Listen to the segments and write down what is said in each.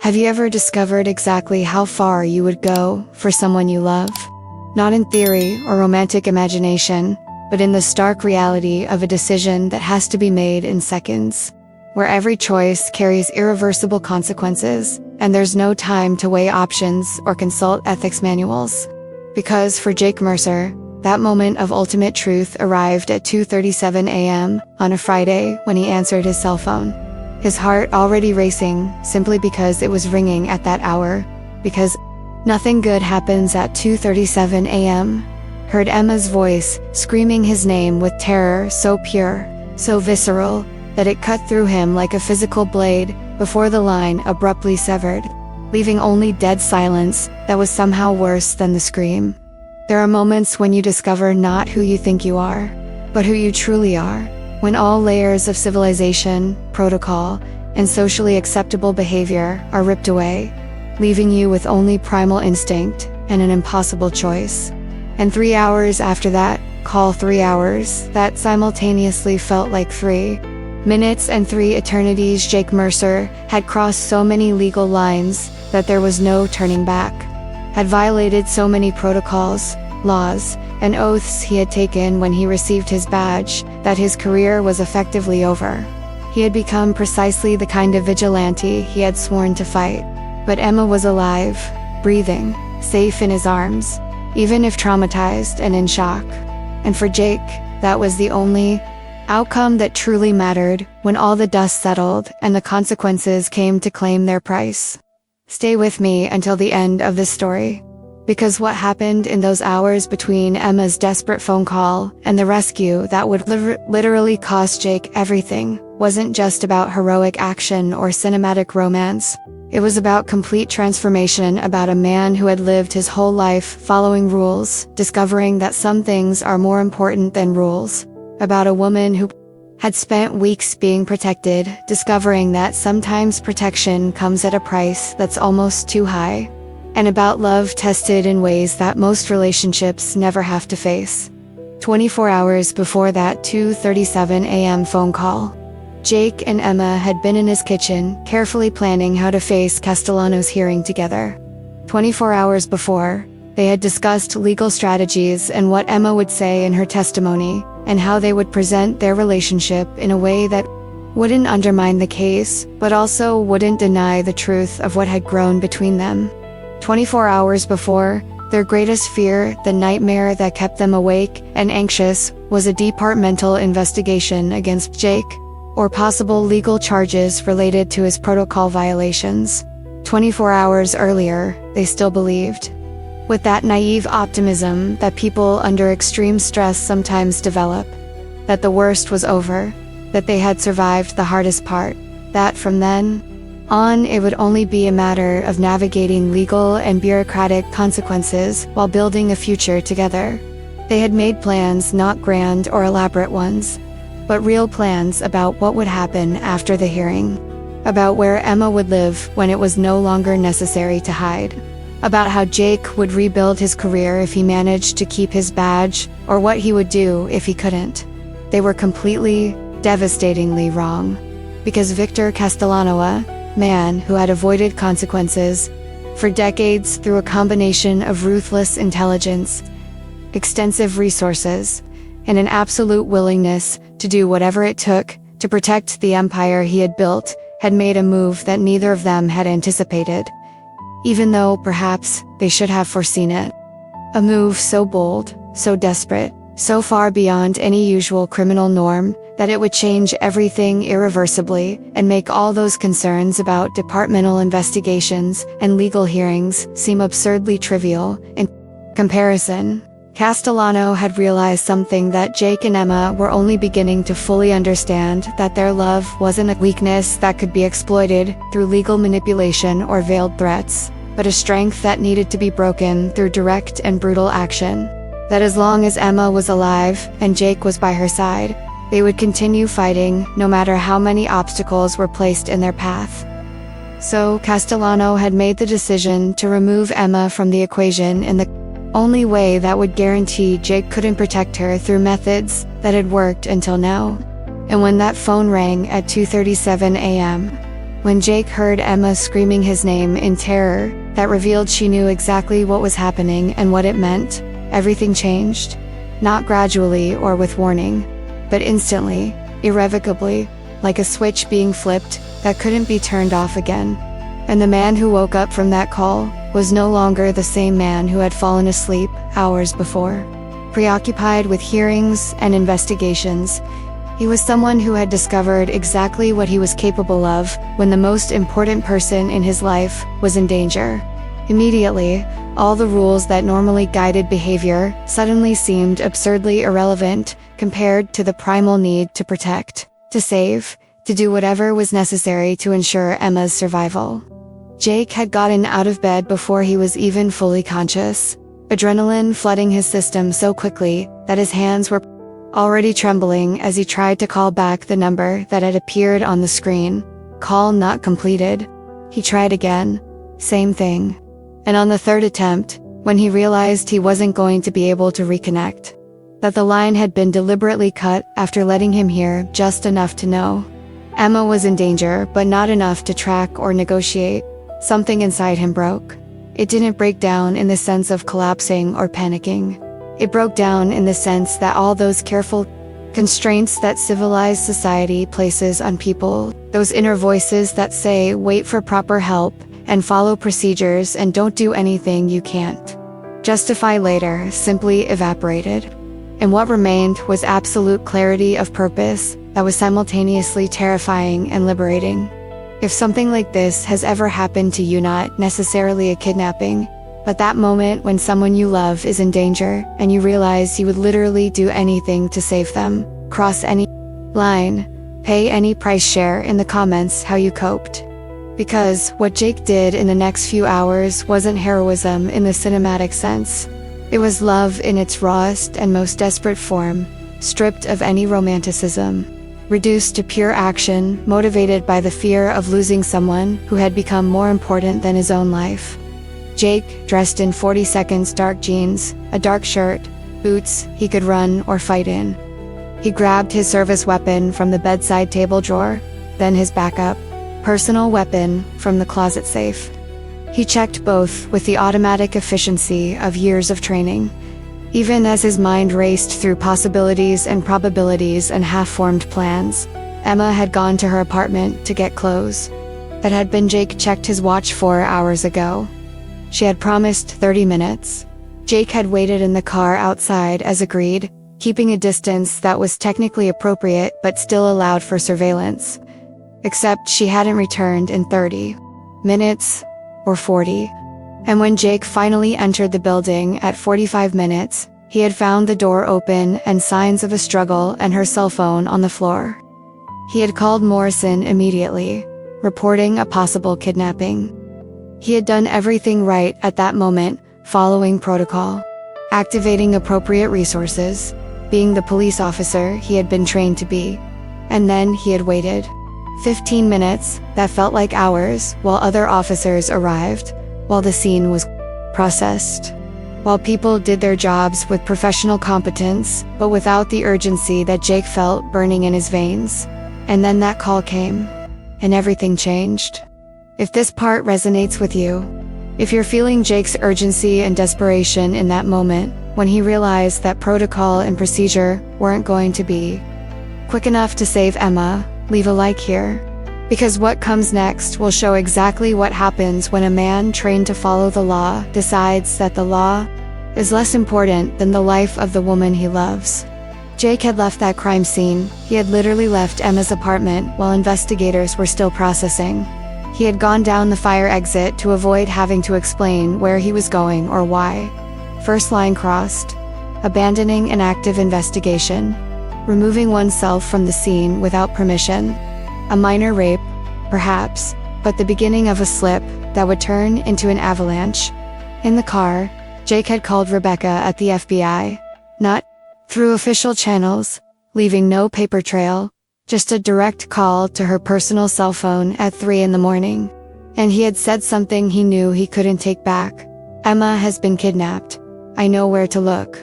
Have you ever discovered exactly how far you would go for someone you love? Not in theory or romantic imagination, but in the stark reality of a decision that has to be made in seconds, where every choice carries irreversible consequences, and there's no time to weigh options or consult ethics manuals. Because for Jake Mercer, that moment of ultimate truth arrived at 2:37 a.m. on a Friday when he answered his cell phone. His heart already racing simply because it was ringing at that hour, because nothing good happens at 2:37 a.m. Heard Emma's voice, screaming his name with terror so pure, so visceral, that it cut through him like a physical blade before the line abruptly severed, leaving only dead silence that was somehow worse than the scream. There are moments when you discover not who you think you are, but who you truly are, when all layers of civilization, protocol, and socially acceptable behavior are ripped away, leaving you with only primal instinct and an impossible choice. And 3 hours after that, call 3 hours, that simultaneously felt like 3 minutes and 3 eternities. Jake Mercer had crossed so many legal lines that there was no turning back, had violated so many protocols, laws, and oaths he had taken when he received his badge, that his career was effectively over. He had become precisely the kind of vigilante he had sworn to fight. But Emma was alive, breathing, safe in his arms, even if traumatized and in shock. And for Jake, that was the only outcome that truly mattered when all the dust settled and the consequences came to claim their price. Stay with me until the end of this story, because what happened in those hours between Emma's desperate phone call and the rescue that would literally cost Jake everything wasn't just about heroic action or cinematic romance. It was about complete transformation, about a man who had lived his whole life following rules, discovering that some things are more important than rules. About a woman who had spent weeks being protected, discovering that sometimes protection comes at a price that's almost too high. And about love tested in ways that most relationships never have to face. 24 hours before that 2:37 a.m. phone call, Jake and Emma had been in his kitchen, carefully planning how to face Castellano's hearing together. 24 hours before, they had discussed legal strategies and what Emma would say in her testimony, and how they would present their relationship in a way that wouldn't undermine the case, but also wouldn't deny the truth of what had grown between them. 24 hours before, their greatest fear, the nightmare that kept them awake and anxious, was a departmental investigation against Jake, or possible legal charges related to his protocol violations. 24 hours earlier, they still believed, with that naive optimism that people under extreme stress sometimes develop, that the worst was over, that they had survived the hardest part, that from then on it would only be a matter of navigating legal and bureaucratic consequences while building a future together. They had made plans, not grand or elaborate ones, but real plans about what would happen after the hearing, about where Emma would live when it was no longer necessary to hide, about how Jake would rebuild his career if he managed to keep his badge, or what he would do if he couldn't. They were completely, devastatingly wrong, because Victor Castellano, man who had avoided consequences for decades through a combination of ruthless intelligence, extensive resources, and an absolute willingness to do whatever it took to protect the empire he had built, had made a move that neither of them had anticipated, even though perhaps they should have foreseen it. A move so bold, so desperate, so far beyond any usual criminal norm, that it would change everything irreversibly and make all those concerns about departmental investigations and legal hearings seem absurdly trivial in comparison. Castellano had realized something that Jake and Emma were only beginning to fully understand, that their love wasn't a weakness that could be exploited through legal manipulation or veiled threats, but a strength that needed to be broken through direct and brutal action. That as long as Emma was alive and Jake was by her side, they would continue fighting no matter how many obstacles were placed in their path. So Castellano had made the decision to remove Emma from the equation in the only way that would guarantee Jake couldn't protect her through methods that had worked until now. And when that phone rang at 2:37 a.m., When Jake heard Emma screaming his name in terror, that revealed she knew exactly what was happening and what it meant, everything changed. Not gradually or with warning, but instantly, irrevocably, like a switch being flipped that couldn't be turned off again. And the man who woke up from that call was no longer the same man who had fallen asleep hours before. Preoccupied with hearings and investigations, he was someone who had discovered exactly what he was capable of when the most important person in his life was in danger. Immediately, all the rules that normally guided behavior suddenly seemed absurdly irrelevant compared to the primal need to protect, to save, to do whatever was necessary to ensure Emma's survival. Jake had gotten out of bed before he was even fully conscious, adrenaline flooding his system so quickly that his hands were already trembling as he tried to call back the number that had appeared on the screen. Call not completed. He tried again. Same thing. And on the third attempt, when he realized he wasn't going to be able to reconnect, that the line had been deliberately cut after letting him hear just enough to know Emma was in danger, but not enough to track or negotiate, something inside him broke. It didn't break down in the sense of collapsing or panicking. It broke down in the sense that all those careful constraints that civilized society places on people, those inner voices that say wait for proper help and follow procedures and don't do anything you can't justify later, simply evaporated. And what remained was absolute clarity of purpose that was simultaneously terrifying and liberating. If something like this has ever happened to you, not necessarily a kidnapping, but that moment when someone you love is in danger and you realize you would literally do anything to save them, cross any line, pay any price, share in the comments how you coped. Because what Jake did in the next few hours wasn't heroism in the cinematic sense. It was love in its rawest and most desperate form, stripped of any romanticism, reduced to pure action, motivated by the fear of losing someone who had become more important than his own life. Jake, dressed in 40 seconds dark jeans, a dark shirt, boots he could run or fight in. He grabbed his service weapon from the bedside table drawer, then his backup, personal weapon from the closet safe. He checked both with the automatic efficiency of years of training. Even as his mind raced through possibilities and probabilities and half-formed plans, Emma had gone to her apartment to get clothes that had been Jake checked his watch 4 hours ago. She had promised 30 minutes. Jake had waited in the car outside as agreed, keeping a distance that was technically appropriate but still allowed for surveillance. Except she hadn't returned in 30 minutes or 40. And when Jake finally entered the building at 45 minutes, he had found the door open and signs of a struggle and her cell phone on the floor. He had called Morrison immediately, reporting a possible kidnapping. He had done everything right at that moment, following protocol, activating appropriate resources, being the police officer he had been trained to be. And then he had waited 15 minutes that felt like hours while other officers arrived, while the scene was processed, while people did their jobs with professional competence, but without the urgency that Jake felt burning in his veins. And then that call came, and everything changed. If this part resonates with you, if you're feeling Jake's urgency and desperation in that moment, when he realized that protocol and procedure weren't going to be quick enough to save Emma, leave a like here. Because what comes next will show exactly what happens when a man trained to follow the law decides that the law is less important than the life of the woman he loves. Jake had left that crime scene. He had literally left Emma's apartment while investigators were still processing. He had gone down the fire exit to avoid having to explain where he was going or why. First line crossed. Abandoning an active investigation. Removing oneself from the scene without permission. A minor rape, perhaps, but the beginning of a slip that would turn into an avalanche. In the car, Jake had called Rebecca at the FBI. Not through official channels, leaving no paper trail, just a direct call to her personal cell phone at 3 a.m. And he had said something he knew he couldn't take back. Emma has been kidnapped. I know where to look.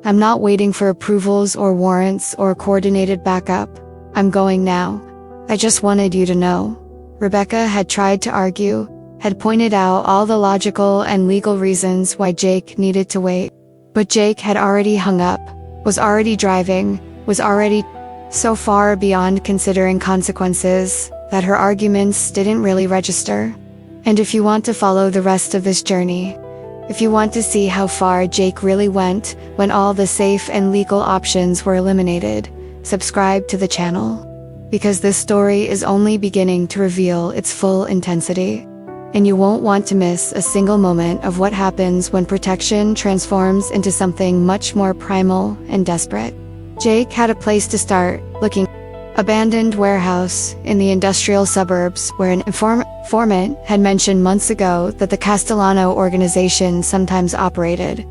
I'm not waiting for approvals or warrants or coordinated backup. I'm going now. I just wanted you to know. Rebecca had tried to argue, had pointed out all the logical and legal reasons why Jake needed to wait. But Jake had already hung up, was already driving, was already so far beyond considering consequences that her arguments didn't really register. And if you want to follow the rest of this journey, if you want to see how far Jake really went when all the safe and legal options were eliminated, subscribe to the channel. Because this story is only beginning to reveal its full intensity. And you won't want to miss a single moment of what happens when protection transforms into something much more primal and desperate. Jake had a place to start, looking. Abandoned warehouse in the industrial suburbs where an informant had mentioned months ago that the Castellano organization sometimes operated.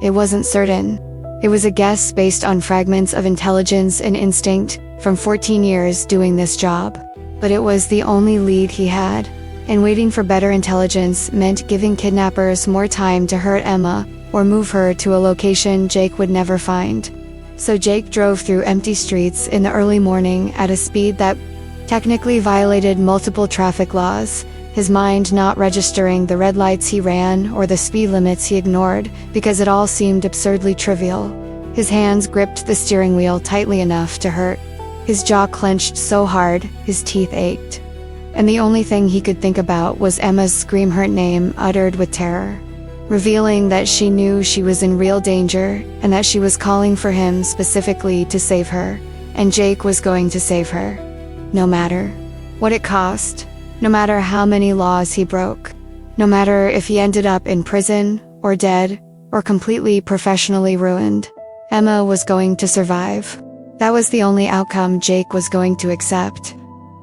It wasn't certain. It was a guess based on fragments of intelligence and instinct from 14 years doing this job. But it was the only lead he had. And waiting for better intelligence meant giving kidnappers more time to hurt Emma or move her to a location Jake would never find. So Jake drove through empty streets in the early morning at a speed that technically violated multiple traffic laws, his mind not registering the red lights he ran or the speed limits he ignored because it all seemed absurdly trivial. His hands gripped the steering wheel tightly enough to hurt. His jaw clenched so hard, his teeth ached. And the only thing he could think about was Emma's scream, her name uttered with terror, revealing that she knew she was in real danger and that she was calling for him specifically to save her, and Jake was going to save her. No matter what it cost, no matter how many laws he broke, no matter if he ended up in prison, or dead, or completely professionally ruined, Emma was going to survive. That was the only outcome Jake was going to accept.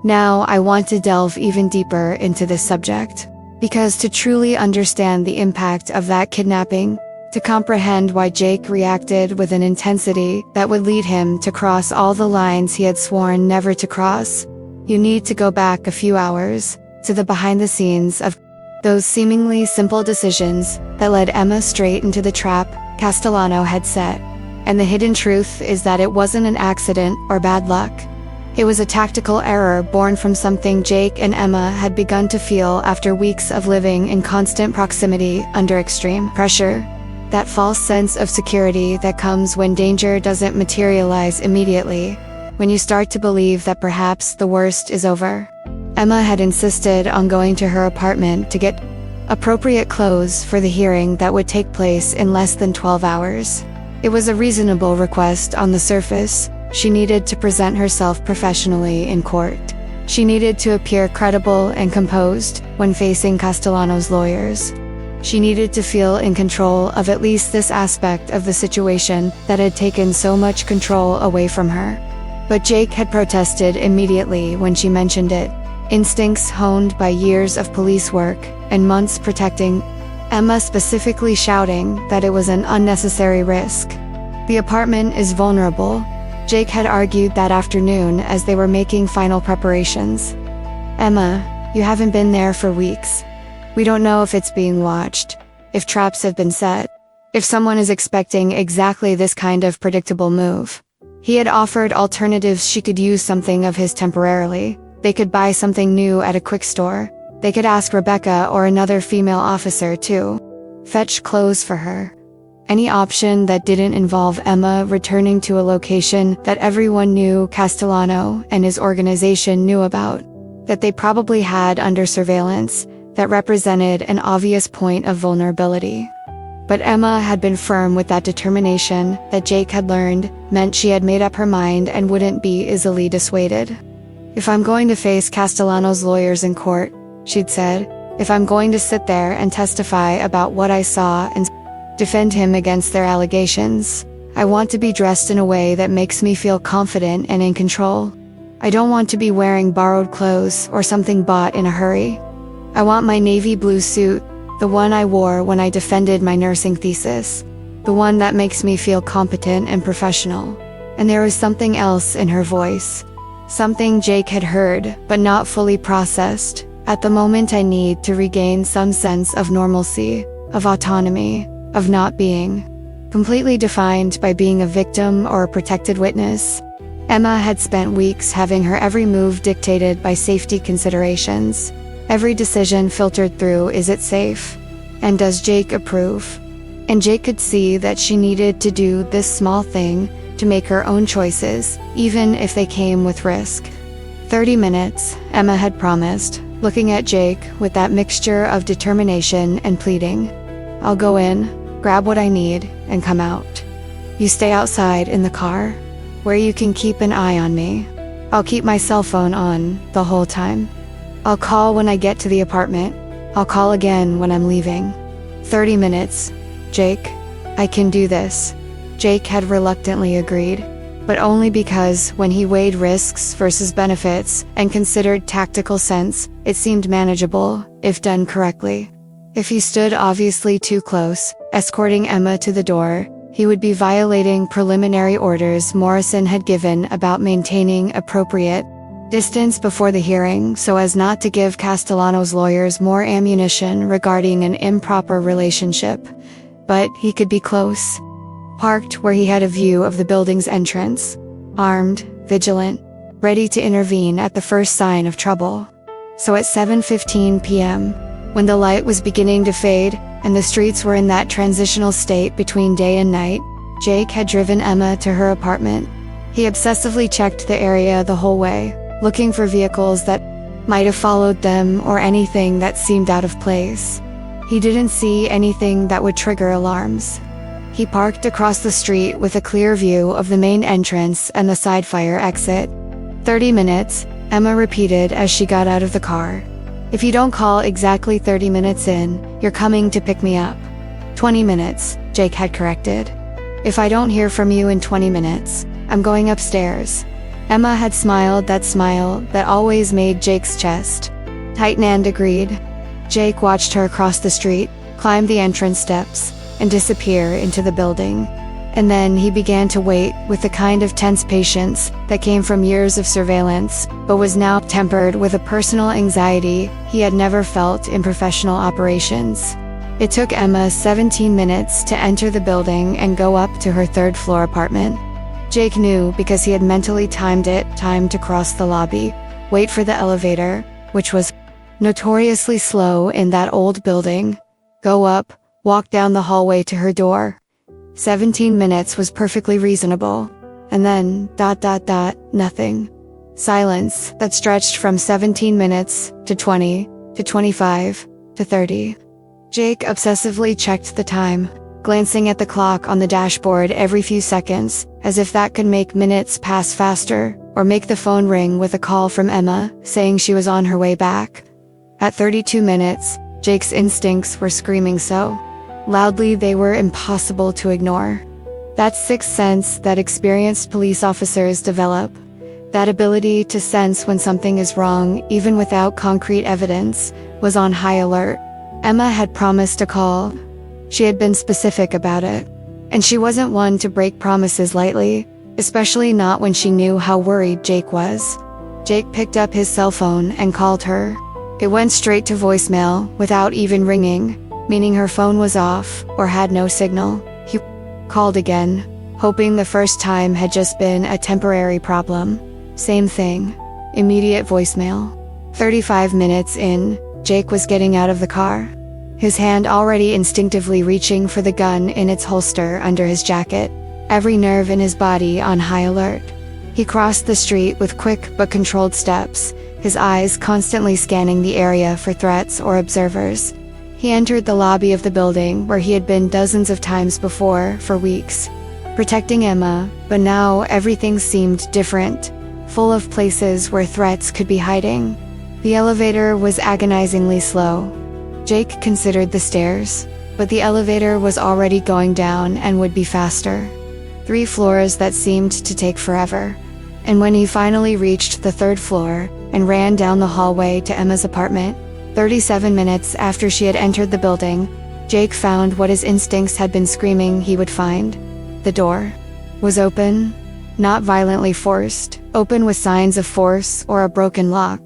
Now I want to delve even deeper into this subject. Because to truly understand the impact of that kidnapping, to comprehend why Jake reacted with an intensity that would lead him to cross all the lines he had sworn never to cross, you need to go back a few hours, to the behind the scenes of those seemingly simple decisions that led Emma straight into the trap Castellano had set. And the hidden truth is that it wasn't an accident or bad luck. It was a tactical error born from something Jake and Emma had begun to feel after weeks of living in constant proximity under extreme pressure. That false sense of security that comes when danger doesn't materialize immediately, when you start to believe that perhaps the worst is over. Emma had insisted on going to her apartment to get appropriate clothes for the hearing that would take place in less than 12 hours. It was a reasonable request on the surface. She needed to present herself professionally in court. She needed to appear credible and composed when facing Castellano's lawyers. She needed to feel in control of at least this aspect of the situation that had taken so much control away from her. But Jake had protested immediately when she mentioned it. Instincts honed by years of police work and months protecting Emma, specifically shouting that it was an unnecessary risk. The apartment is vulnerable, Jake had argued that afternoon as they were making final preparations. Emma, you haven't been there for weeks. We don't know if it's being watched, if traps have been set, if someone is expecting exactly this kind of predictable move. He had offered alternatives. She could use something of his temporarily. They could buy something new at a quick store. They could ask Rebecca or another female officer to fetch clothes for her. Any option that didn't involve Emma returning to a location that everyone knew Castellano and his organization knew about, that they probably had under surveillance, that represented an obvious point of vulnerability. But Emma had been firm with that determination that Jake had learned meant she had made up her mind and wouldn't be easily dissuaded. If I'm going to face Castellano's lawyers in court, she'd said, if I'm going to sit there and testify about what I saw and defend him against their allegations, I want to be dressed in a way that makes me feel confident and in control. I don't want to be wearing borrowed clothes or something bought in a hurry. I want my navy blue suit, the one I wore when I defended my nursing thesis, the one that makes me feel competent and professional. And there was something else in her voice, something Jake had heard but not fully processed. At the moment I need to regain some sense of normalcy, of autonomy, of not being completely defined by being a victim or a protected witness. Emma had spent weeks having her every move dictated by safety considerations. Every decision filtered through, is it safe? And does Jake approve? And Jake could see that she needed to do this small thing to make her own choices, even if they came with risk. 30 minutes, Emma had promised, looking at Jake with that mixture of determination and pleading. I'll go in, grab what I need, and come out. You stay outside in the car, where you can keep an eye on me. I'll keep my cell phone on the whole time. I'll call when I get to the apartment. I'll call again when I'm leaving. 30 minutes. Jake, I can do this. Jake had reluctantly agreed, but only because when he weighed risks versus benefits and considered tactical sense, it seemed manageable, if done correctly. If he stood obviously too close, escorting Emma to the door, he would be violating preliminary orders Morrison had given about maintaining appropriate distance before the hearing so as not to give Castellano's lawyers more ammunition regarding an improper relationship. But he could be close. Parked where he had a view of the building's entrance. Armed, vigilant, ready to intervene at the first sign of trouble. So at 7:15 p.m., when the light was beginning to fade, and the streets were in that transitional state between day and night, Jake had driven Emma to her apartment. He obsessively checked the area the whole way, looking for vehicles that might have followed them or anything that seemed out of place. He didn't see anything that would trigger alarms. He parked across the street with a clear view of the main entrance and the side fire exit. 30 minutes, Emma repeated as she got out of the car. If you don't call exactly 30 minutes in, you're coming to pick me up. 20 minutes, Jake had corrected. If I don't hear from you in 20 minutes, I'm going upstairs. Emma had smiled that smile that always made Jake's chest tighten and agreed. Jake watched her cross the street, climb the entrance steps, and disappear into the building. And then he began to wait with the kind of tense patience that came from years of surveillance, but was now tempered with a personal anxiety he had never felt in professional operations. It took Emma 17 minutes to enter the building and go up to her third-floor apartment. Jake knew because he had mentally timed to cross the lobby, wait for the elevator, which was notoriously slow in that old building, go up, walk down the hallway to her door. 17 minutes was perfectly reasonable. And then, nothing. Silence that stretched from 17 minutes to 20, to 25, to 30. Jake obsessively checked the time, glancing at the clock on the dashboard every few seconds, as if that could make minutes pass faster, or make the phone ring with a call from Emma, saying she was on her way back. At 32 minutes, Jake's instincts were screaming so loudly they were impossible to ignore. That sixth sense that experienced police officers develop, that ability to sense when something is wrong even without concrete evidence, was on high alert. Emma had promised to call. She had been specific about it. And she wasn't one to break promises lightly, especially not when she knew how worried Jake was. Jake picked up his cell phone and called her. It went straight to voicemail without even ringing, meaning her phone was off or had no signal. He called again, hoping the first time had just been a temporary problem. Same thing. Immediate voicemail. 35 minutes in, Jake was getting out of the car, his hand already instinctively reaching for the gun in its holster under his jacket, every nerve in his body on high alert. He crossed the street with quick but controlled steps, his eyes constantly scanning the area for threats or observers. He entered the lobby of the building where he had been dozens of times before for weeks, protecting Emma, but now everything seemed different, full of places where threats could be hiding. The elevator was agonizingly slow. Jake considered the stairs, but the elevator was already going down and would be faster. 3 floors that seemed to take forever. And when he finally reached the 3rd floor and ran down the hallway to Emma's apartment, 37 minutes after she had entered the building, Jake found what his instincts had been screaming he would find. The door was open, not violently forced, open with signs of force or a broken lock,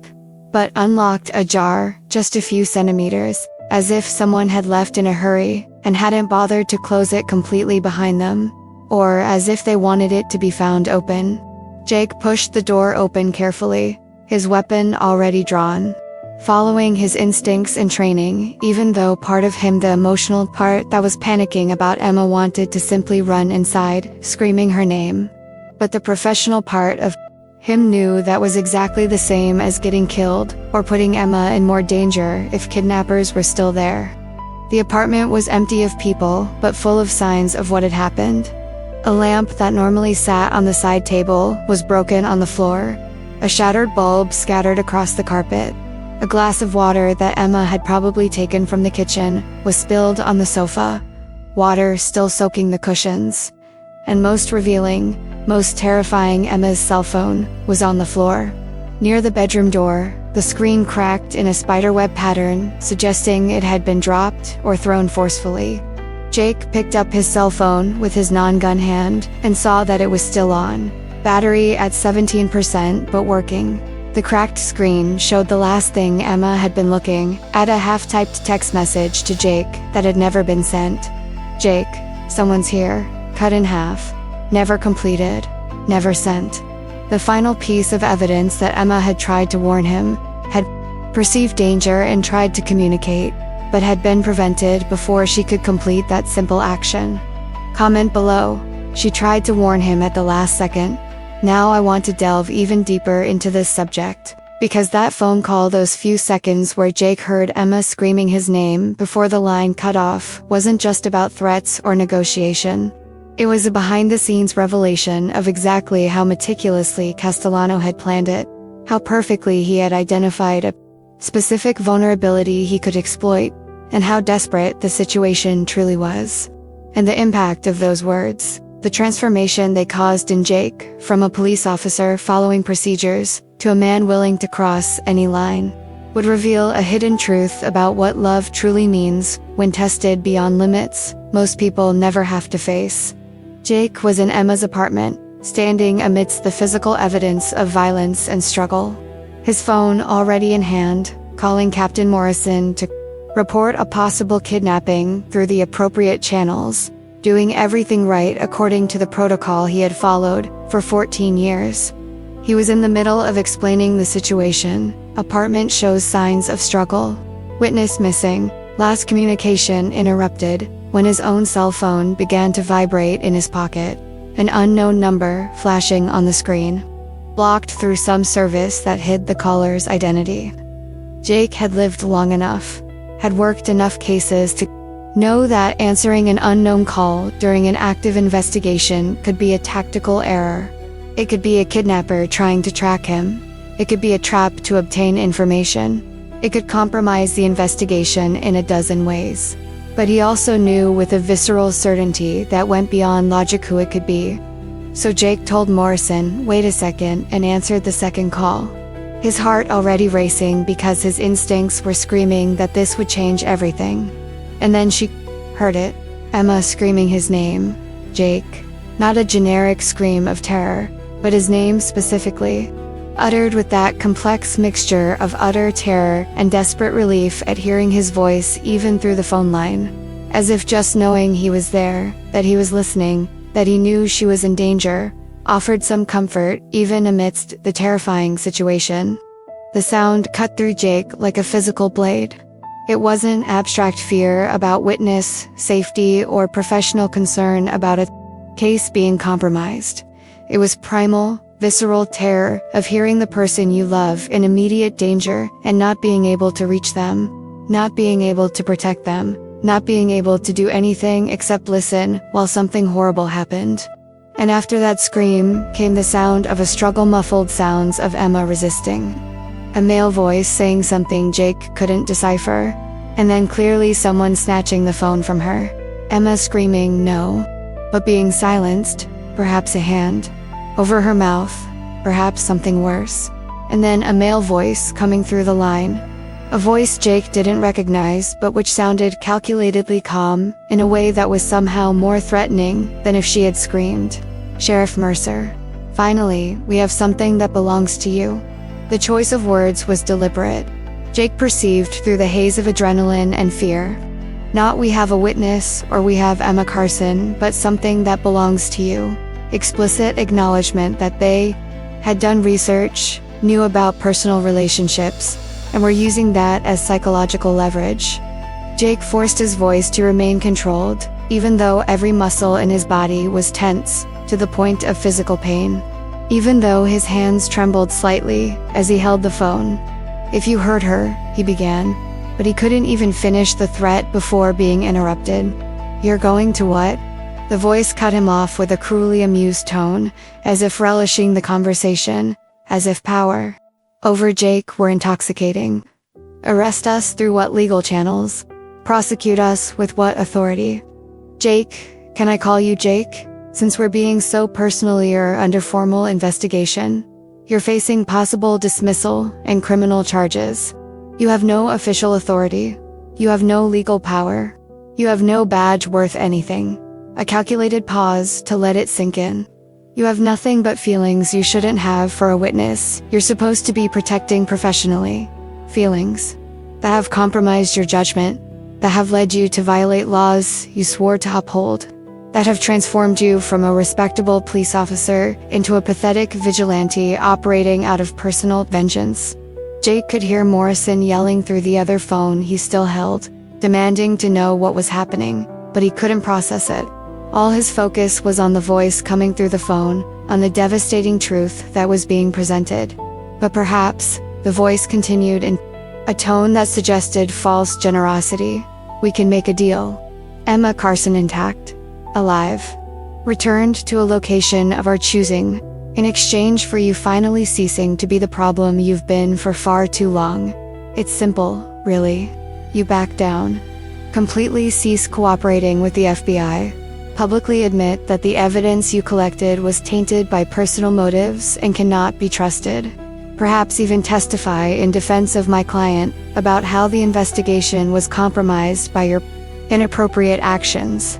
but unlocked ajar just a few centimeters, as if someone had left in a hurry and hadn't bothered to close it completely behind them, or as if they wanted it to be found open. Jake pushed the door open carefully, his weapon already drawn. Following his instincts and training, even though part of him, the emotional part that was panicking about Emma, wanted to simply run inside, screaming her name. But the professional part of him knew that was exactly the same as getting killed, or putting Emma in more danger if kidnappers were still there. The apartment was empty of people, but full of signs of what had happened. A lamp that normally sat on the side table was broken on the floor. A shattered bulb scattered across the carpet. A glass of water that Emma had probably taken from the kitchen was spilled on the sofa, water still soaking the cushions. And most revealing, most terrifying, Emma's cell phone was on the floor. Near the bedroom door, the screen cracked in a spiderweb pattern, suggesting it had been dropped or thrown forcefully. Jake picked up his cell phone with his non-gun hand and saw that it was still on, battery at 17% but working. The cracked screen showed the last thing Emma had been looking at, a half-typed text message to Jake that had never been sent. Jake, someone's here, cut in half. Never completed. Never sent. The final piece of evidence that Emma had tried to warn him, had perceived danger and tried to communicate, but had been prevented before she could complete that simple action. Comment below. She tried to warn him at the last second. Now I want to delve even deeper into this subject, because that phone call, those few seconds where Jake heard Emma screaming his name before the line cut off, wasn't just about threats or negotiation. It was a behind-the-scenes revelation of exactly how meticulously Castellano had planned it, how perfectly he had identified a specific vulnerability he could exploit, and how desperate the situation truly was. And the impact of those words, the transformation they caused in Jake, from a police officer following procedures to a man willing to cross any line, would reveal a hidden truth about what love truly means when tested beyond limits most people never have to face. Jake was in Emma's apartment, standing amidst the physical evidence of violence and struggle. His phone already in hand, calling Captain Morrison to report a possible kidnapping through the appropriate channels, doing everything right according to the protocol he had followed for 14 years. He was in the middle of explaining the situation. Apartment shows signs of struggle. Witness missing. Last communication interrupted, when his own cell phone began to vibrate in his pocket. An unknown number flashing on the screen. Blocked through some service that hid the caller's identity. Jake had lived long enough, had worked enough cases to know that answering an unknown call during an active investigation could be a tactical error. It could be a kidnapper trying to track him. It could be a trap to obtain information. It could compromise the investigation in a dozen ways. But he also knew with a visceral certainty that went beyond logic who it could be. So Jake told Morrison, "Wait a second," and answered the second call. His heart already racing because his instincts were screaming that this would change everything. And then she heard it. Emma screaming his name. Jake. Not a generic scream of terror, but his name specifically. Uttered with that complex mixture of utter terror and desperate relief at hearing his voice even through the phone line. As if just knowing he was there, that he was listening, that he knew she was in danger, offered some comfort even amidst the terrifying situation. The sound cut through Jake like a physical blade. It wasn't abstract fear about witness, safety, or professional concern about a case being compromised. It was primal, visceral terror of hearing the person you love in immediate danger and not being able to reach them, not being able to protect them, not being able to do anything except listen while something horrible happened. And after that scream came the sound of a struggle, muffled sounds of Emma resisting. A male voice saying something Jake couldn't decipher, and then clearly someone snatching the phone from her. Emma screaming no, but being silenced, perhaps a hand, over her mouth, perhaps something worse. And then a male voice coming through the line. A voice Jake didn't recognize but which sounded calculatedly calm, in a way that was somehow more threatening than if she had screamed. "Sheriff Mercer. Finally, we have something that belongs to you." The choice of words was deliberate. Jake perceived through the haze of adrenaline and fear. Not "we have a witness" or "we have Emma Carson," but "something that belongs to you." Explicit acknowledgement that they had done research, knew about personal relationships, and were using that as psychological leverage. Jake forced his voice to remain controlled, even though every muscle in his body was tense, to the point of physical pain. Even though his hands trembled slightly as he held the phone. "If you hurt her," he began, but he couldn't even finish the threat before being interrupted. "You're going to what?" The voice cut him off with a cruelly amused tone, as if relishing the conversation, as if power over Jake were intoxicating. "Arrest us through what legal channels? Prosecute us with what authority?" "Jake, can I call you Jake? Since we're being so personally or under formal investigation, you're facing possible dismissal and criminal charges. You have no official authority. You have no legal power. You have no badge worth anything." A calculated pause to let it sink in. "You have nothing but feelings you shouldn't have for a witness you're supposed to be protecting professionally. Feelings that have compromised your judgment, that have led you to violate laws you swore to uphold, that have transformed you from a respectable police officer into a pathetic vigilante operating out of personal vengeance." Jake could hear Morrison yelling through the other phone he still held, demanding to know what was happening, but he couldn't process it. All his focus was on the voice coming through the phone, on the devastating truth that was being presented. But perhaps, the voice continued in a tone that suggested false generosity. "We can make a deal. Emma Carson intact, alive, returned to a location of our choosing, in exchange for you finally ceasing to be the problem you've been for far too long. It's simple, really. You back down. Completely cease cooperating with the FBI. Publicly admit that the evidence you collected was tainted by personal motives and cannot be trusted. Perhaps even testify in defense of my client about how the investigation was compromised by your inappropriate actions."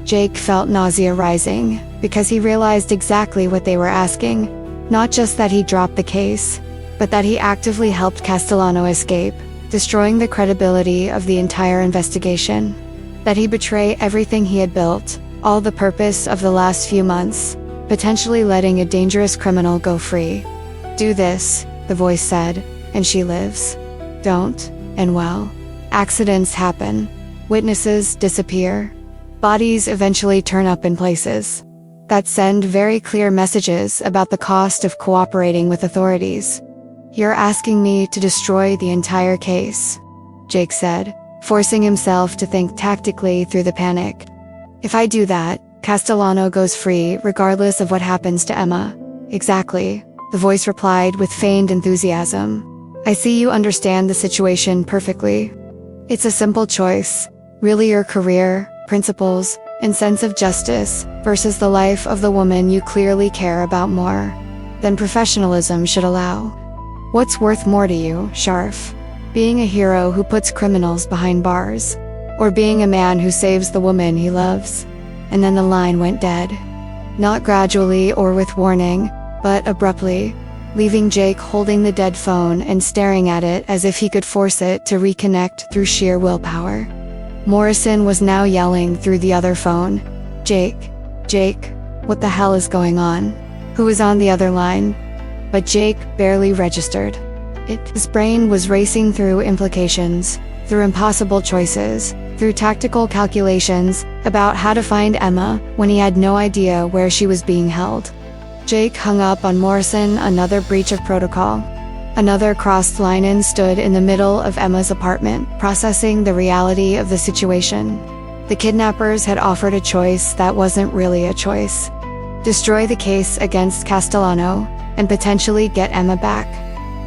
Jake felt nausea rising, because he realized exactly what they were asking. Not just that he dropped the case, but that he actively helped Castellano escape, destroying the credibility of the entire investigation. That he betray everything he had built, all the purpose of the last few months, potentially letting a dangerous criminal go free. "Do this," the voice said, "and she lives. Don't, and well, accidents happen. Witnesses disappear. Bodies eventually turn up in places that send very clear messages about the cost of cooperating with authorities. You're asking me to destroy the entire case," Jake said, forcing himself to think tactically through the panic. "If I do that, Castellano goes free regardless of what happens to Emma." "Exactly," the voice replied with feigned enthusiasm. "I see you understand the situation perfectly. It's a simple choice, really: your career, principles, and sense of justice versus the life of the woman you clearly care about more than professionalism should allow. What's worth more to you, Sharf? Being a hero who puts criminals behind bars, or being a man who saves the woman he loves?" And then the line went dead. Not gradually or with warning, but abruptly, leaving Jake holding the dead phone and staring at it as if he could force it to reconnect through sheer willpower. Morrison was now yelling through the other phone. "Jake, Jake, what the hell is going on? Who is on the other line?" But Jake barely registered it. His brain was racing through implications, through impossible choices, through tactical calculations about how to find Emma when he had no idea where she was being held. Jake hung up on Morrison. Another breach of protocol. Another crossed line and stood in the middle of Emma's apartment, processing the reality of the situation. The kidnappers had offered a choice that wasn't really a choice. Destroy the case against Castellano, and potentially get Emma back.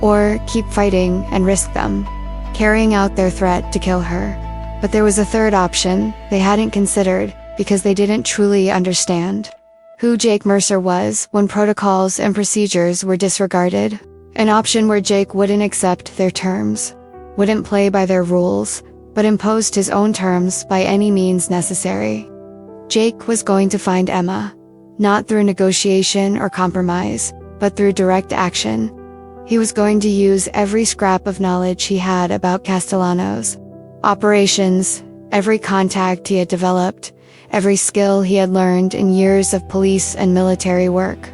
Or keep fighting and risk them carrying out their threat to kill her. But there was a third option they hadn't considered because they didn't truly understand who Jake Mercer was when protocols and procedures were disregarded. An option where Jake wouldn't accept their terms, wouldn't play by their rules, but imposed his own terms by any means necessary. Jake was going to find Emma, not through negotiation or compromise, but through direct action. He was going to use every scrap of knowledge he had about Castellanos operations, every contact he had developed, every skill he had learned in years of police and military work,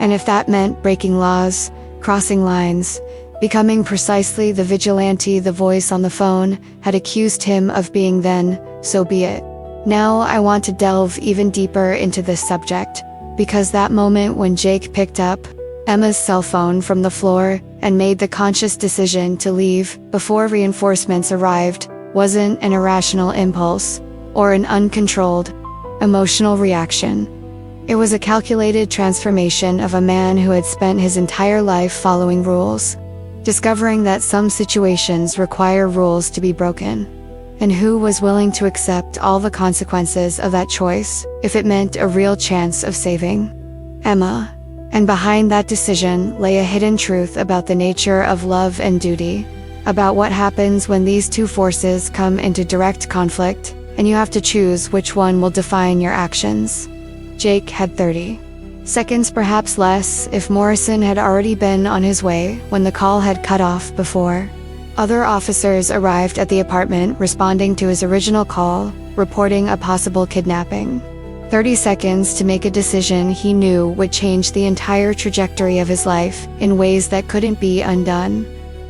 And if that meant breaking laws, crossing lines, becoming precisely the vigilante the voice on the phone had accused him of being, then so be it. Now I want to delve even deeper into this subject, because that moment when Jake picked up Emma's cell phone from the floor and made the conscious decision to leave before reinforcements arrived wasn't an irrational impulse or an uncontrolled emotional reaction. It was a calculated transformation of a man who had spent his entire life following rules, discovering that some situations require rules to be broken, and who was willing to accept all the consequences of that choice if it meant a real chance of saving Emma. And behind that decision lay a hidden truth about the nature of love and duty, about what happens when these two forces come into direct conflict, and you have to choose which one will define your actions. Jake had 30 seconds, perhaps less, if Morrison had already been on his way when the call had cut off before other officers arrived at the apartment responding to his original call, reporting a possible kidnapping. 30 seconds to make a decision he knew would change the entire trajectory of his life in ways that couldn't be undone.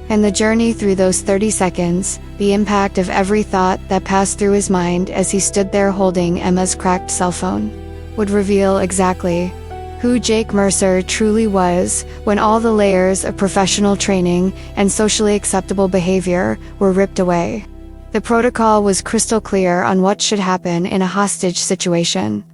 And the journey through those 30 seconds, the impact of every thought that passed through his mind as he stood there holding Emma's cracked cell phone, would reveal exactly who Jake Mercer truly was when all the layers of professional training and socially acceptable behavior were ripped away. The protocol was crystal clear on what should happen in a hostage situation.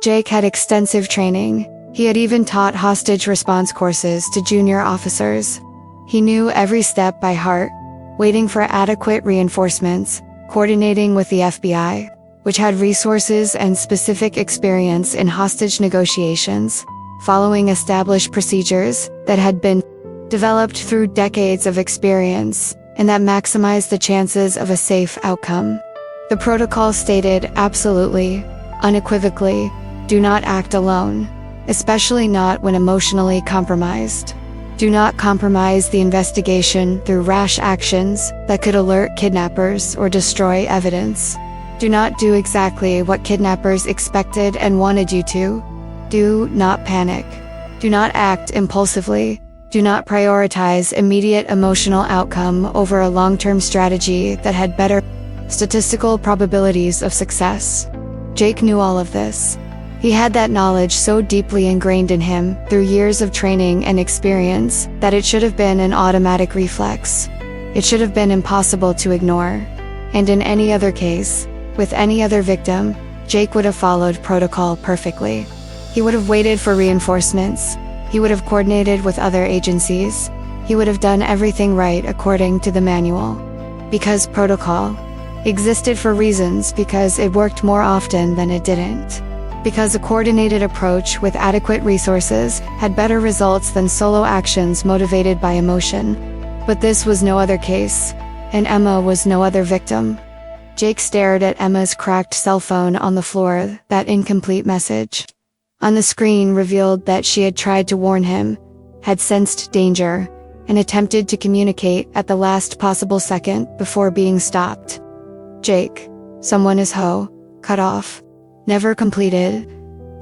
Jake had extensive training. He had even taught hostage response courses to junior officers. He knew every step by heart, waiting for adequate reinforcements, coordinating with the FBI, which had resources and specific experience in hostage negotiations, following established procedures that had been developed through decades of experience, and that maximized the chances of a safe outcome. The protocol stated absolutely, unequivocally, do not act alone, especially not when emotionally compromised. Do not compromise the investigation through rash actions that could alert kidnappers or destroy evidence. Do not do exactly what kidnappers expected and wanted you to. Do not panic. Do not act impulsively. Do not prioritize immediate emotional outcome over a long-term strategy that had better statistical probabilities of success. Jake knew all of this. He had that knowledge so deeply ingrained in him through years of training and experience that it should have been an automatic reflex. It should have been impossible to ignore. And in any other case, with any other victim, Jake would have followed protocol perfectly. He would have waited for reinforcements. He would have coordinated with other agencies. He would have done everything right according to the manual. Because protocol existed for reasons, because it worked more often than it didn't. Because a coordinated approach with adequate resources had better results than solo actions motivated by emotion. But this was no other case, and Emma was no other victim. Jake stared at Emma's cracked cell phone on the floor. That incomplete message on the screen revealed that she had tried to warn him, had sensed danger, and attempted to communicate at the last possible second before being stopped. Jake, someone is cut off. Never completed.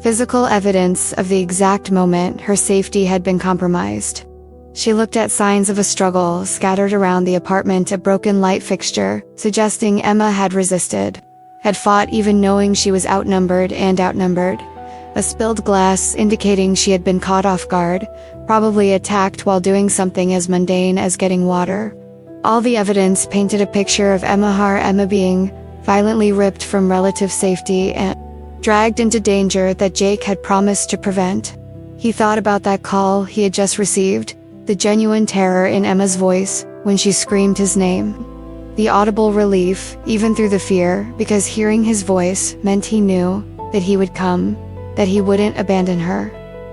Physical evidence of the exact moment her safety had been compromised. She looked at signs of a struggle scattered around the apartment, a broken light fixture, suggesting Emma had resisted, had fought even knowing she was outnumbered. A spilled glass indicating she had been caught off guard, probably attacked while doing something as mundane as getting water. All the evidence painted a picture of Emma being violently ripped from relative safety and dragged into danger that Jake had promised to prevent. He thought about that call he had just received, the genuine terror in Emma's voice when she screamed his name. The audible relief, even through the fear, because hearing his voice meant he knew that he would come, that he wouldn't abandon her.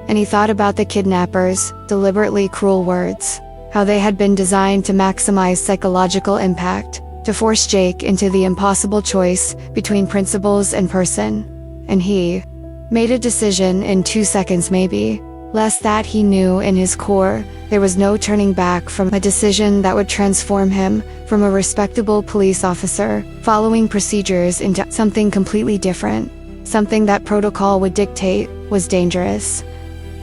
And he thought about the kidnappers' deliberately cruel words, how they had been designed to maximize psychological impact, to force Jake into the impossible choice between principles and person. And he made a decision in 2 seconds, maybe less, that he knew in his core there was no turning back from, a decision that would transform him from a respectable police officer following procedures into something completely different, something that protocol would dictate was dangerous.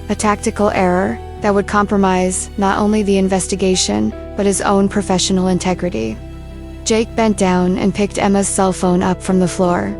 A tactical error that would compromise not only the investigation, but his own professional integrity. Jake bent down and picked Emma's cell phone up from the floor.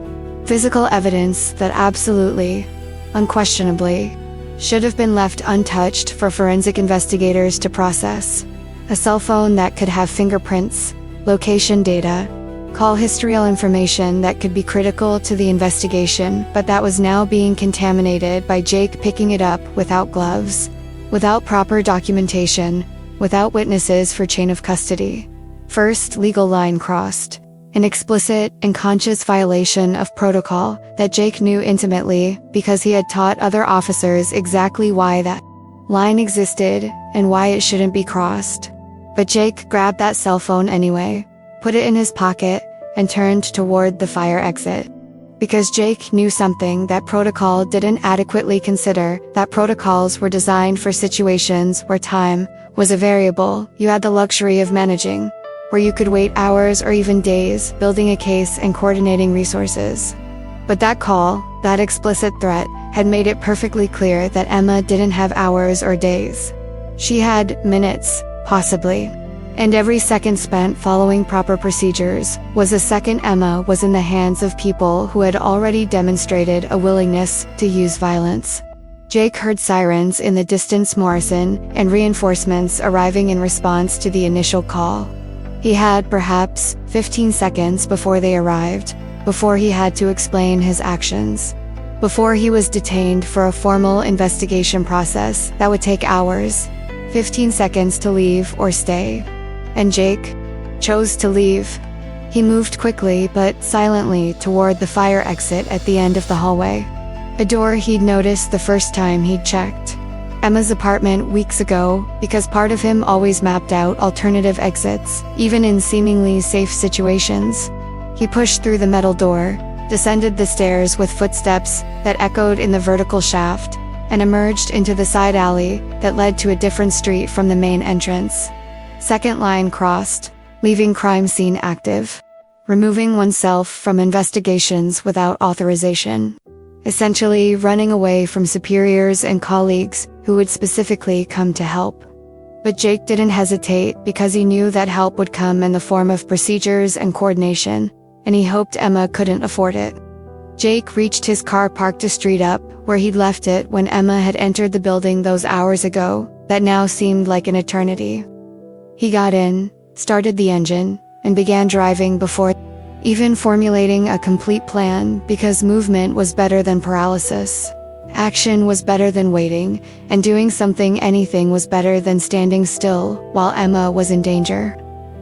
Physical evidence that absolutely, unquestionably, should have been left untouched for forensic investigators to process. A cell phone that could have fingerprints, location data, call historial information that could be critical to the investigation, but that was now being contaminated by Jake picking it up without gloves, without proper documentation, without witnesses for chain of custody. First legal line crossed. An explicit and conscious violation of protocol that Jake knew intimately because he had taught other officers exactly why that line existed and why it shouldn't be crossed. But Jake grabbed that cell phone anyway, put it in his pocket, and turned toward the fire exit. Because Jake knew something that protocol didn't adequately consider, that protocols were designed for situations where time was a variable you had the luxury of managing, where you could wait hours or even days building a case and coordinating resources. But that call, that explicit threat, had made it perfectly clear that Emma didn't have hours or days. She had minutes, possibly. And every second spent following proper procedures was a second Emma was in the hands of people who had already demonstrated a willingness to use violence. Jake heard sirens in the distance, Morrison, and reinforcements arriving in response to the initial call. He had perhaps 15 seconds before they arrived, before he had to explain his actions, before he was detained for a formal investigation process that would take hours, 15 seconds to leave or stay. And Jake chose to leave. He moved quickly but silently toward the fire exit at the end of the hallway, a door he'd noticed the first time he'd checked Emma's apartment weeks ago, because part of him always mapped out alternative exits, even in seemingly safe situations. He pushed through the metal door, descended the stairs with footsteps that echoed in the vertical shaft, and emerged into the side alley that led to a different street from the main entrance. Second line crossed, leaving crime scene active, removing oneself from investigations without authorization. Essentially running away from superiors and colleagues who would specifically come to help. But Jake didn't hesitate because he knew that help would come in the form of procedures and coordination, and he hoped Emma couldn't afford it. Jake reached his car parked a street up, where he'd left it when Emma had entered the building those hours ago, that now seemed like an eternity. He got in, started the engine, and began driving before even formulating a complete plan, because movement was better than paralysis. Action was better than waiting, and doing something, anything, was better than standing still while Emma was in danger.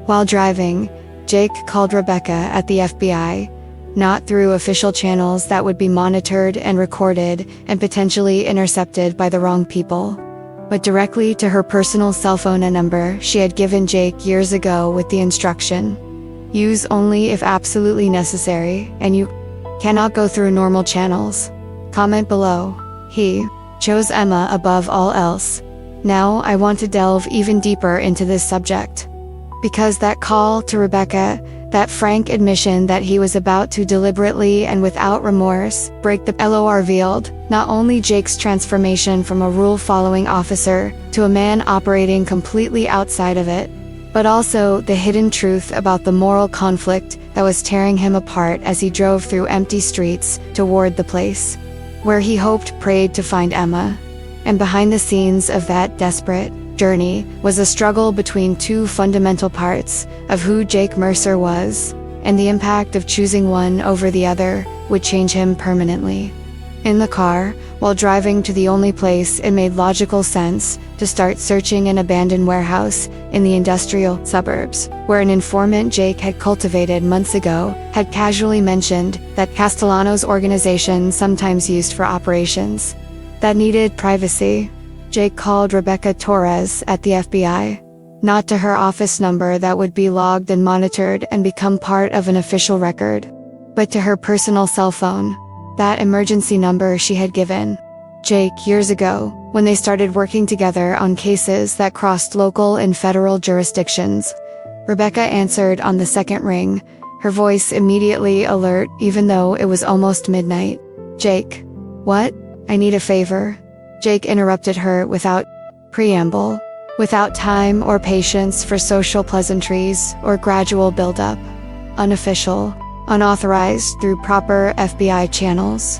While driving, Jake called Rebecca at the FBI, not through official channels that would be monitored and recorded and potentially intercepted by the wrong people, but directly to her personal cell phone, a number she had given Jake years ago with the instruction: use only if absolutely necessary, and you cannot go through normal channels. Comment below. He chose Emma above all else. Now I want to delve even deeper into this subject. Because that call to Rebecca, that frank admission that he was about to deliberately and without remorse break the law, revealed not only Jake's transformation from a rule-following officer to a man operating completely outside of it, but also the hidden truth about the moral conflict that was tearing him apart as he drove through empty streets toward the place where he hoped, prayed to find Emma. And behind the scenes of that desperate journey was a struggle between two fundamental parts of who Jake Mercer was, and the impact of choosing one over the other would change him permanently. In the car, while driving to the only place it made logical sense to start searching, an abandoned warehouse in the industrial suburbs, where an informant Jake had cultivated months ago had casually mentioned that Castellano's organization sometimes used for operations that needed privacy, Jake called Rebecca Torres at the FBI, not to her office number that would be logged and monitored and become part of an official record, but to her personal cell phone, that emergency number she had given Jake years ago, when they started working together on cases that crossed local and federal jurisdictions. Rebecca answered on the second ring, her voice immediately alert even though it was almost midnight. Jake. What? I need a favor. Jake interrupted her without preamble, without time or patience for social pleasantries or gradual buildup. Unofficial, unauthorized through proper FBI channels,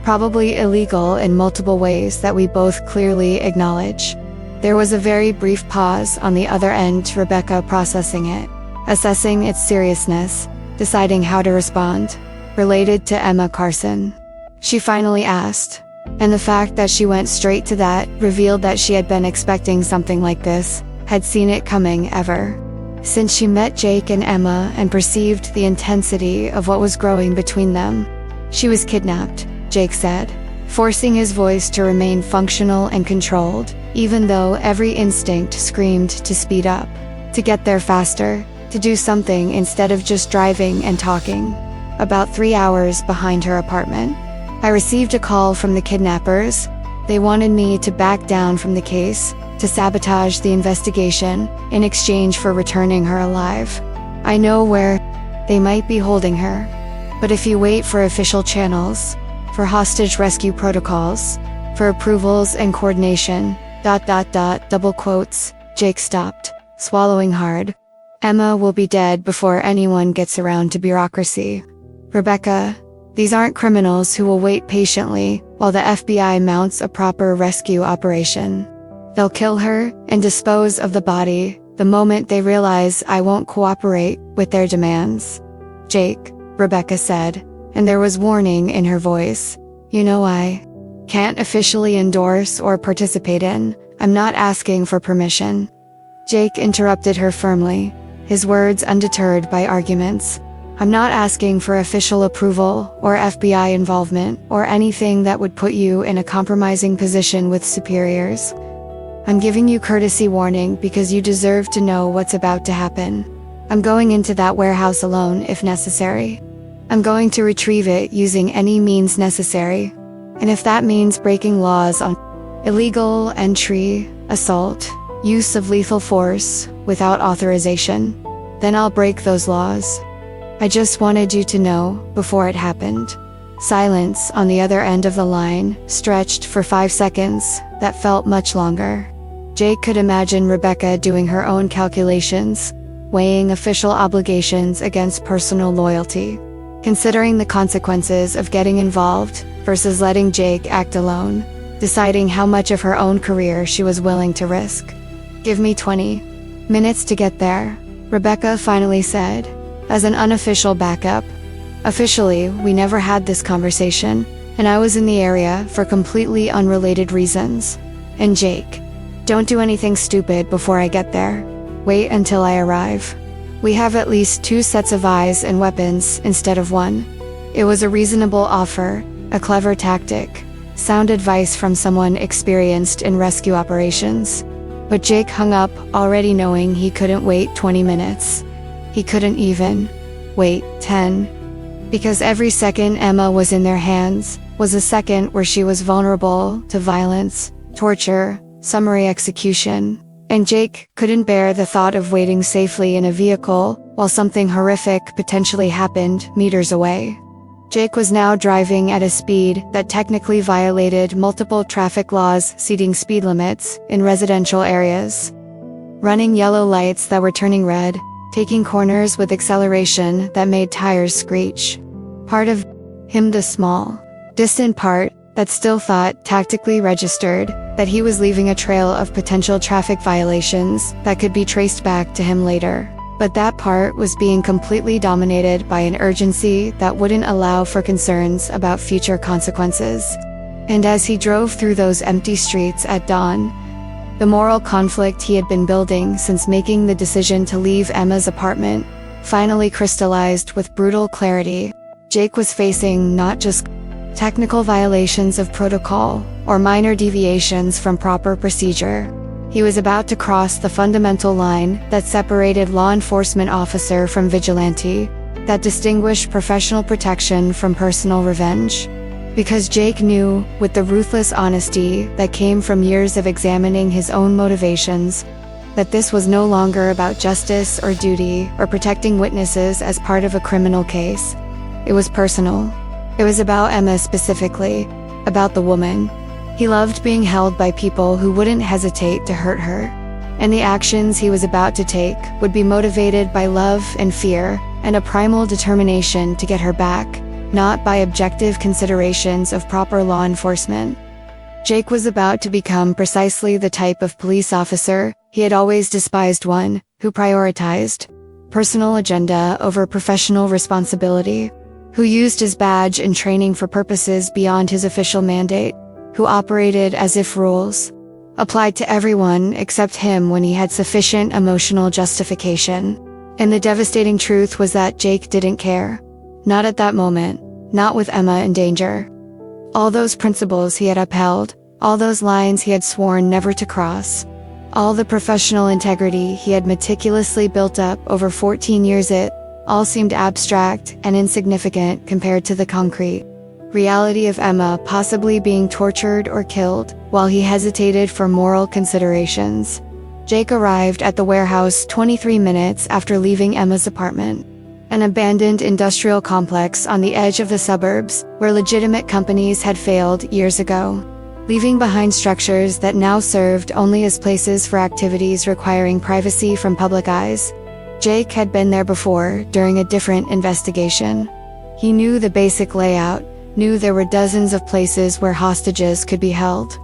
probably illegal in multiple ways that we both clearly acknowledge. There was a very brief pause on the other end, Rebecca processing it, assessing its seriousness, deciding how to respond. Related to Emma Carson? She finally asked, and the fact that she went straight to that revealed that she had been expecting something like this, had seen it coming ever since she met Jake and Emma and perceived the intensity of what was growing between them. She was kidnapped, Jake said, forcing his voice to remain functional and controlled, even though every instinct screamed to speed up, to get there faster, to do something instead of just driving and talking. About 3 hours behind her apartment, I received a call from the kidnappers. They wanted me to back down from the case, to sabotage the investigation, in exchange for returning her alive. I know where they might be holding her, but if you wait for official channels, for hostage rescue protocols, for approvals and coordination, ... double quotes, Jake stopped, swallowing hard. Emma will be dead before anyone gets around to bureaucracy. Rebecca, these aren't criminals who will wait patiently while the FBI mounts a proper rescue operation. They'll kill her and dispose of the body the moment they realize I won't cooperate with their demands. Jake, Rebecca said, and there was warning in her voice. You know I can't officially endorse or participate in. I'm not asking for permission. Jake interrupted her firmly, his words undeterred by arguments. I'm not asking for official approval or FBI involvement or anything that would put you in a compromising position with superiors. I'm giving you courtesy warning because you deserve to know what's about to happen. I'm going into that warehouse alone if necessary. I'm going to retrieve it using any means necessary. And if that means breaking laws on illegal entry, assault, use of lethal force without authorization, then I'll break those laws. I just wanted you to know before it happened. Silence on the other end of the line stretched for 5 seconds that felt much longer. Jake could imagine Rebecca doing her own calculations, weighing official obligations against personal loyalty, considering the consequences of getting involved versus letting Jake act alone, deciding how much of her own career she was willing to risk. Give me 20 minutes to get there, Rebecca finally said, as an unofficial backup. Officially, we never had this conversation, and I was in the area for completely unrelated reasons. And Jake, don't do anything stupid before I get there. Wait until I arrive. We have at least 2 sets of eyes and weapons instead of 1. It was a reasonable offer, a clever tactic, sound advice from someone experienced in rescue operations. But Jake hung up, already knowing he couldn't wait 20 minutes. He couldn't even wait 10. Because every second Emma was in their hands was a second where she was vulnerable to violence, torture, summary execution. And Jake couldn't bear the thought of waiting safely in a vehicle while something horrific potentially happened meters away. Jake was now driving at a speed that technically violated multiple traffic laws seating speed limits in residential areas. Running yellow lights that were turning red, taking corners with acceleration that made tires screech. Part of him, the small, distant part, that still thought, tactically registered, that he was leaving a trail of potential traffic violations that could be traced back to him later. But that part was being completely dominated by an urgency that wouldn't allow for concerns about future consequences. And as he drove through those empty streets at dawn, the moral conflict he had been building since making the decision to leave Emma's apartment finally crystallized with brutal clarity. Jake was facing not just technical violations of protocol or minor deviations from proper procedure. He was about to cross the fundamental line that separated law enforcement officer from vigilante, that distinguished professional protection from personal revenge. Because Jake knew, with the ruthless honesty that came from years of examining his own motivations, that this was no longer about justice or duty or protecting witnesses as part of a criminal case. It was personal. It was about Emma specifically, about the woman He loved being held by people who wouldn't hesitate to hurt her, and the actions he was about to take would be motivated by love and fear and a primal determination to get her back, not by objective considerations of proper law enforcement. Jake was about to become precisely the type of police officer he had always despised, one who prioritized personal agenda over professional responsibility, who used his badge and training for purposes beyond his official mandate, who operated as if rules applied to everyone except him when he had sufficient emotional justification. And the devastating truth was that Jake didn't care. Not at that moment, not with Emma in danger. All those principles he had upheld, all those lines he had sworn never to cross, all the professional integrity he had meticulously built up over 14 years, it all seemed abstract and insignificant compared to the concrete reality of Emma possibly being tortured or killed while he hesitated for moral considerations. Jake arrived at the warehouse 23 minutes after leaving Emma's apartment, an abandoned industrial complex on the edge of the suburbs where legitimate companies had failed years ago, leaving behind structures that now served only as places for activities requiring privacy from public eyes. Jake had been there before during a different investigation. He knew the basic layout, knew there were dozens of places where hostages could be held.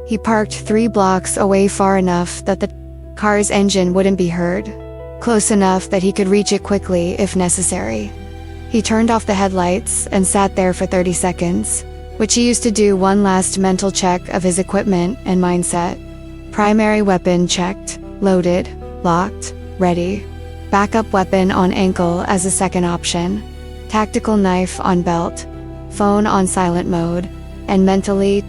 He parked 3 blocks away, far enough that the car's engine wouldn't be heard, close enough that he could reach it quickly if necessary. He turned off the headlights and sat there for 30 seconds, which he used to do one last mental check of his equipment and mindset. Primary weapon checked, loaded, locked, ready. Backup weapon on ankle as a second option. Tactical knife on belt. Phone on silent mode. And mentally ...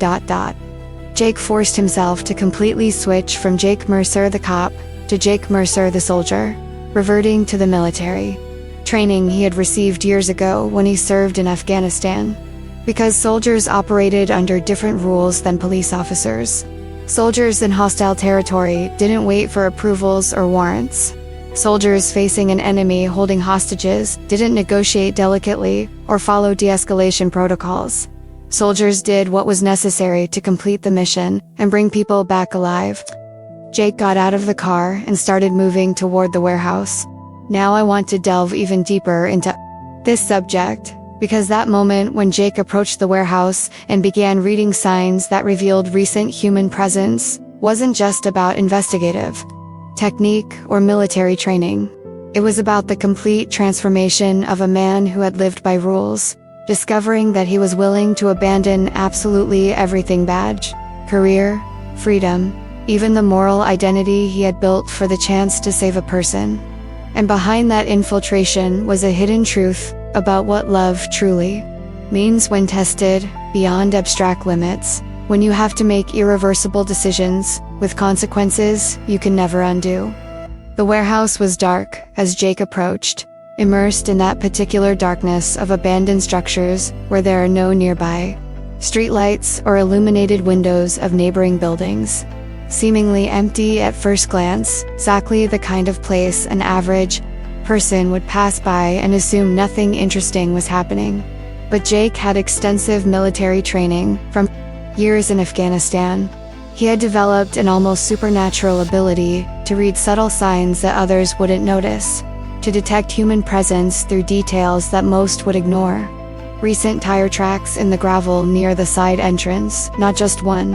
Jake forced himself to completely switch from Jake Mercer the cop to Jake Mercer the soldier, reverting to the military training he had received years ago when he served in Afghanistan. Because soldiers operated under different rules than police officers. Soldiers in hostile territory didn't wait for approvals or warrants. Soldiers facing an enemy holding hostages didn't negotiate delicately or follow de-escalation protocols. Soldiers did what was necessary to complete the mission and bring people back alive. Jake got out of the car and started moving toward the warehouse. Now I want to delve even deeper into this subject, because that moment when Jake approached the warehouse and began reading signs that revealed recent human presence wasn't just about investigative technique or military training. It was about the complete transformation of a man who had lived by rules, discovering that he was willing to abandon absolutely everything: badge, career, freedom, even the moral identity he had built for the chance to save a person. And behind that infiltration was a hidden truth about what love truly means when tested beyond abstract limits, when you have to make irreversible decisions with consequences you can never undo. The warehouse was dark as Jake approached, immersed in that particular darkness of abandoned structures where there are no nearby streetlights or illuminated windows of neighboring buildings. Seemingly empty at first glance, exactly the kind of place an average person would pass by and assume nothing interesting was happening. But Jake had extensive military training from years in Afghanistan. He had developed an almost supernatural ability to read subtle signs that others wouldn't notice, to detect human presence through details that most would ignore. Recent tire tracks in the gravel near the side entrance, not just one,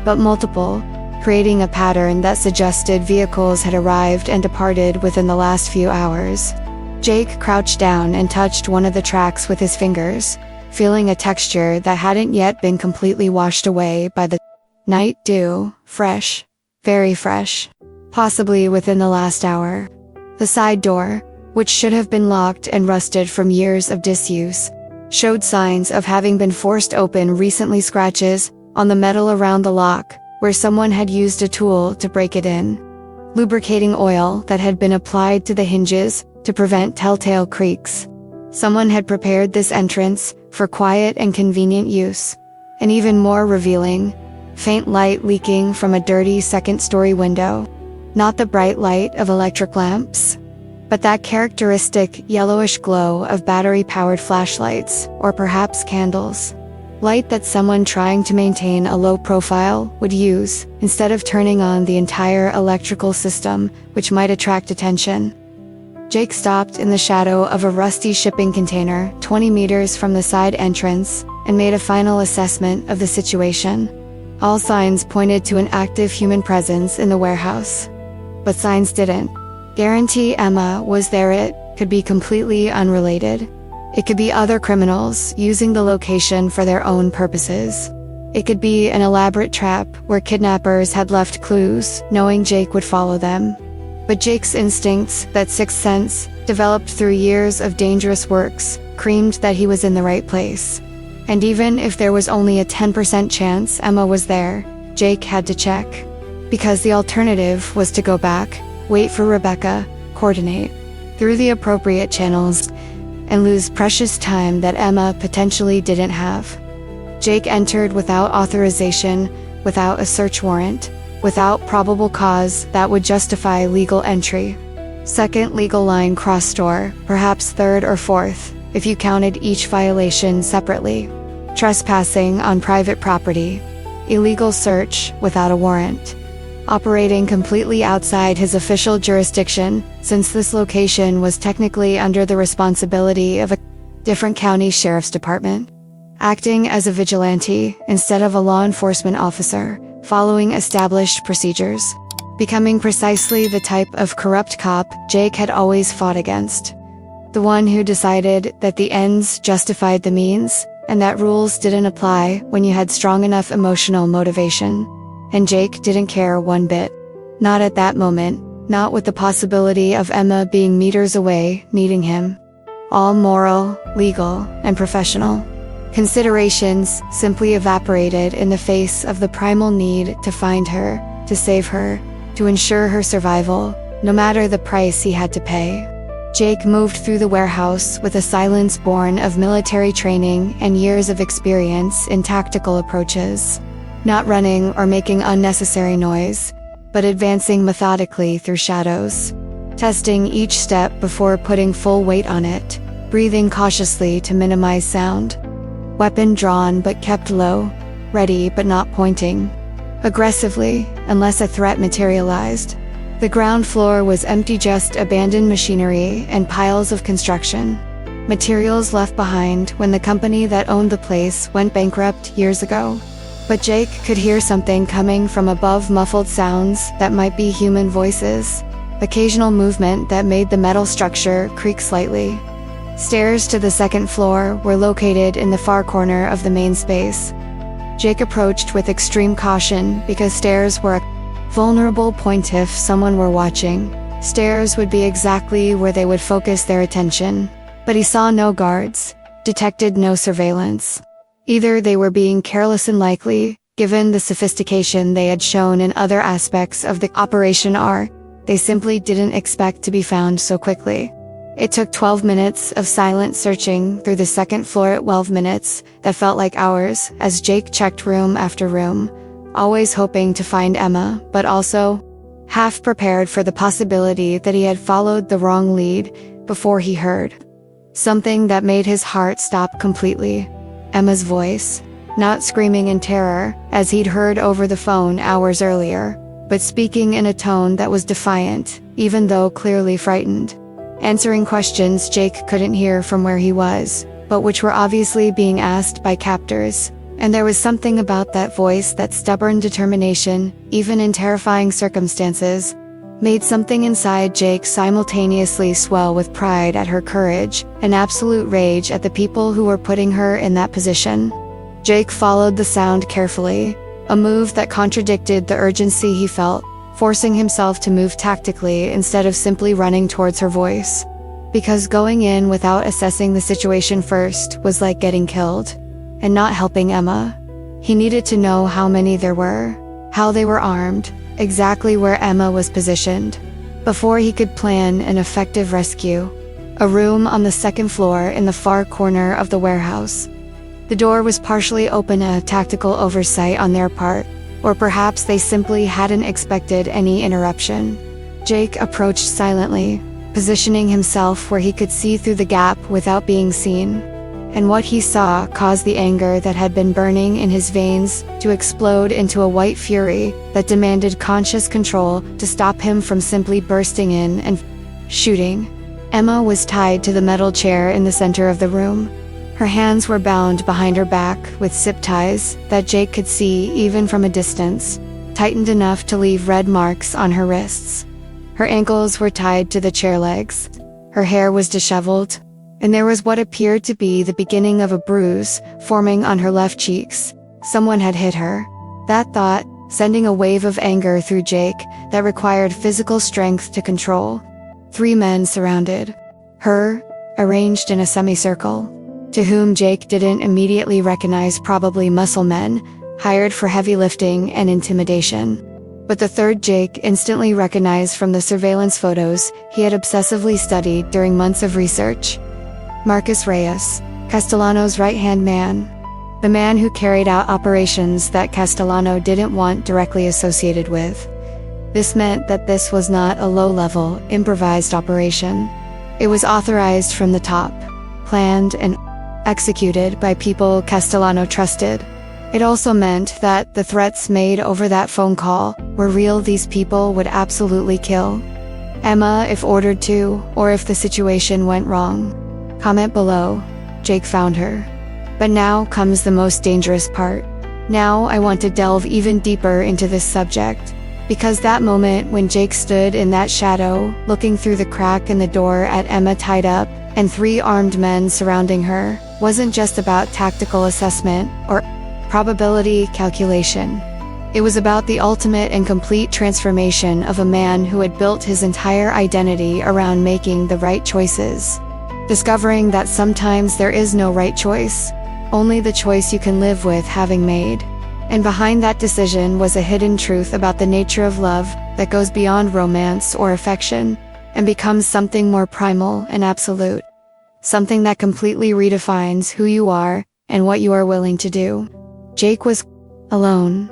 but multiple, creating a pattern that suggested vehicles had arrived and departed within the last few hours. Jake crouched down and touched one of the tracks with his fingers, feeling a texture that hadn't yet been completely washed away by the night dew, fresh, very fresh, possibly within the last hour. The side door, which should have been locked and rusted from years of disuse, showed signs of having been forced open recently. Scratches on the metal around the lock, where someone had used a tool to break it in. Lubricating oil that had been applied to the hinges to prevent telltale creaks. Someone had prepared this entrance for quiet and convenient use. And even more revealing, faint light leaking from a dirty second-story window. Not the bright light of electric lamps, but that characteristic yellowish glow of battery-powered flashlights, or perhaps candles. Light that someone trying to maintain a low profile would use, instead of turning on the entire electrical system, which might attract attention. Jake stopped in the shadow of a rusty shipping container 20 meters from the side entrance and made a final assessment of the situation. All signs pointed to an active human presence in the warehouse. But signs didn't guarantee Emma was there. It could be completely unrelated. It could be other criminals using the location for their own purposes. It could be an elaborate trap where kidnappers had left clues, knowing Jake would follow them. But Jake's instincts, that sixth sense, developed through years of dangerous works, screamed that he was in the right place. And even if there was only a 10% chance Emma was there, Jake had to check. Because the alternative was to go back, wait for Rebecca, coordinate through the appropriate channels, and lose precious time that Emma potentially didn't have. Jake entered without authorization, without a search warrant, without probable cause that would justify legal entry. Second legal line crossed door, perhaps third or fourth, if you counted each violation separately. Trespassing on private property. Illegal search without a warrant. Operating completely outside his official jurisdiction, since this location was technically under the responsibility of a different county sheriff's department. Acting as a vigilante instead of a law enforcement officer, following established procedures. Becoming precisely the type of corrupt cop Jake had always fought against. The one who decided that the ends justified the means, and that rules didn't apply when you had strong enough emotional motivation. And Jake didn't care one bit. Not at that moment, not with the possibility of Emma being meters away, needing him. All moral, legal, and professional considerations simply evaporated in the face of the primal need to find her, to save her, to ensure her survival, no matter the price he had to pay. Jake moved through the warehouse with a silence born of military training and years of experience in tactical approaches. Not running or making unnecessary noise, but advancing methodically through shadows. Testing each step before putting full weight on it, breathing cautiously to minimize sound. Weapon drawn but kept low, ready but not pointing. Aggressively, unless a threat materialized. The ground floor was empty, just abandoned machinery and piles of construction. Materials left behind when the company that owned the place went bankrupt years ago. But Jake could hear something coming from above, muffled sounds that might be human voices. Occasional movement that made the metal structure creak slightly. Stairs to the second floor were located in the far corner of the main space. Jake approached with extreme caution because stairs were a vulnerable point. If someone were watching, stairs would be exactly where they would focus their attention. But he saw no guards, detected no surveillance. Either they were being careless, and likely, given the sophistication they had shown in other aspects of the operation, or they simply didn't expect to be found so quickly. It took 12 minutes of silent searching through the second floor, 12 minutes that felt like hours, as Jake checked room after room, always hoping to find Emma, but also half prepared for the possibility that he had followed the wrong lead before he heard something that made his heart stop completely. Emma's voice, not screaming in terror, as he'd heard over the phone hours earlier, but speaking in a tone that was defiant, even though clearly frightened. Answering questions Jake couldn't hear from where he was, but which were obviously being asked by captors. And there was something about that voice, that stubborn determination, even in terrifying circumstances, made something inside Jake simultaneously swell with pride at her courage, and absolute rage at the people who were putting her in that position. Jake followed the sound carefully, a move that contradicted the urgency he felt, forcing himself to move tactically instead of simply running towards her voice. Because going in without assessing the situation first was like getting killed, and not helping Emma. He needed to know how many there were, how they were armed, exactly where Emma was positioned, before he could plan an effective rescue. A room on the second floor in the far corner of the warehouse. The door was partially open, a tactical oversight on their part, or perhaps they simply hadn't expected any interruption. Jake approached silently, positioning himself where he could see through the gap without being seen. and what he saw caused the anger that had been burning in his veins to explode into a white fury that demanded conscious control to stop him from simply bursting in and shooting. Emma was tied to the metal chair in the center of the room. Her hands were bound behind her back with zip ties that Jake could see even from a distance, tightened enough to leave red marks on her wrists. Her ankles were tied to the chair legs. Her hair was disheveled, and there was what appeared to be the beginning of a bruise forming on her left cheeks. Someone had hit her. That thought, sending a wave of anger through Jake that required physical strength to control. 3 men surrounded her, arranged in a semicircle, to whom Jake didn't immediately recognize, probably muscle men, hired for heavy lifting and intimidation. But the third Jake instantly recognized from the surveillance photos he had obsessively studied during months of research. Marcus Reyes, Castellano's right-hand man. The man who carried out operations that Castellano didn't want directly associated with. This meant that this was not a low-level, improvised operation. It was authorized from the top, planned and executed by people Castellano trusted. It also meant that the threats made over that phone call were real. These people would absolutely kill Emma if ordered to, or if the situation went wrong. Comment below. Jake found her. But now comes the most dangerous part. Now I want to delve even deeper into this subject, because that moment when Jake stood in that shadow, looking through the crack in the door at Emma tied up, and 3 armed men surrounding her, wasn't just about tactical assessment or probability calculation. It was about the ultimate and complete transformation of a man who had built his entire identity around making the right choices. Discovering that sometimes there is no right choice, only the choice you can live with having made. And behind that decision was a hidden truth about the nature of love that goes beyond romance or affection, and becomes something more primal and absolute. Something that completely redefines who you are and what you are willing to do. Jake was alone.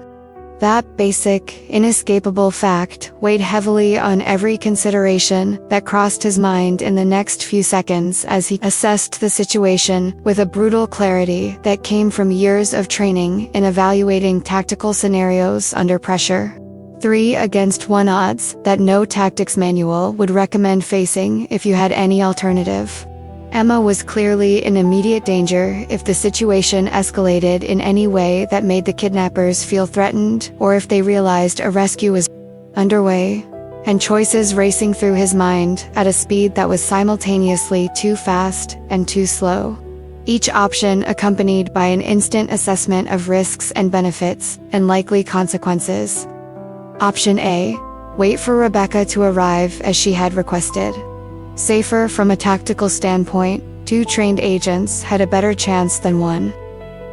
That basic, inescapable fact weighed heavily on every consideration that crossed his mind in the next few seconds as he assessed the situation with a brutal clarity that came from years of training in evaluating tactical scenarios under pressure. 3 against 1 odds that no tactics manual would recommend facing if you had any alternative. Emma was clearly in immediate danger if the situation escalated in any way that made the kidnappers feel threatened, or if they realized a rescue was underway, and choices racing through his mind at a speed that was simultaneously too fast and too slow. Each option accompanied by an instant assessment of risks and benefits, and likely consequences. Option A: wait for Rebecca to arrive as she had requested. Safer from a tactical standpoint, 2 trained agents had a better chance than 1.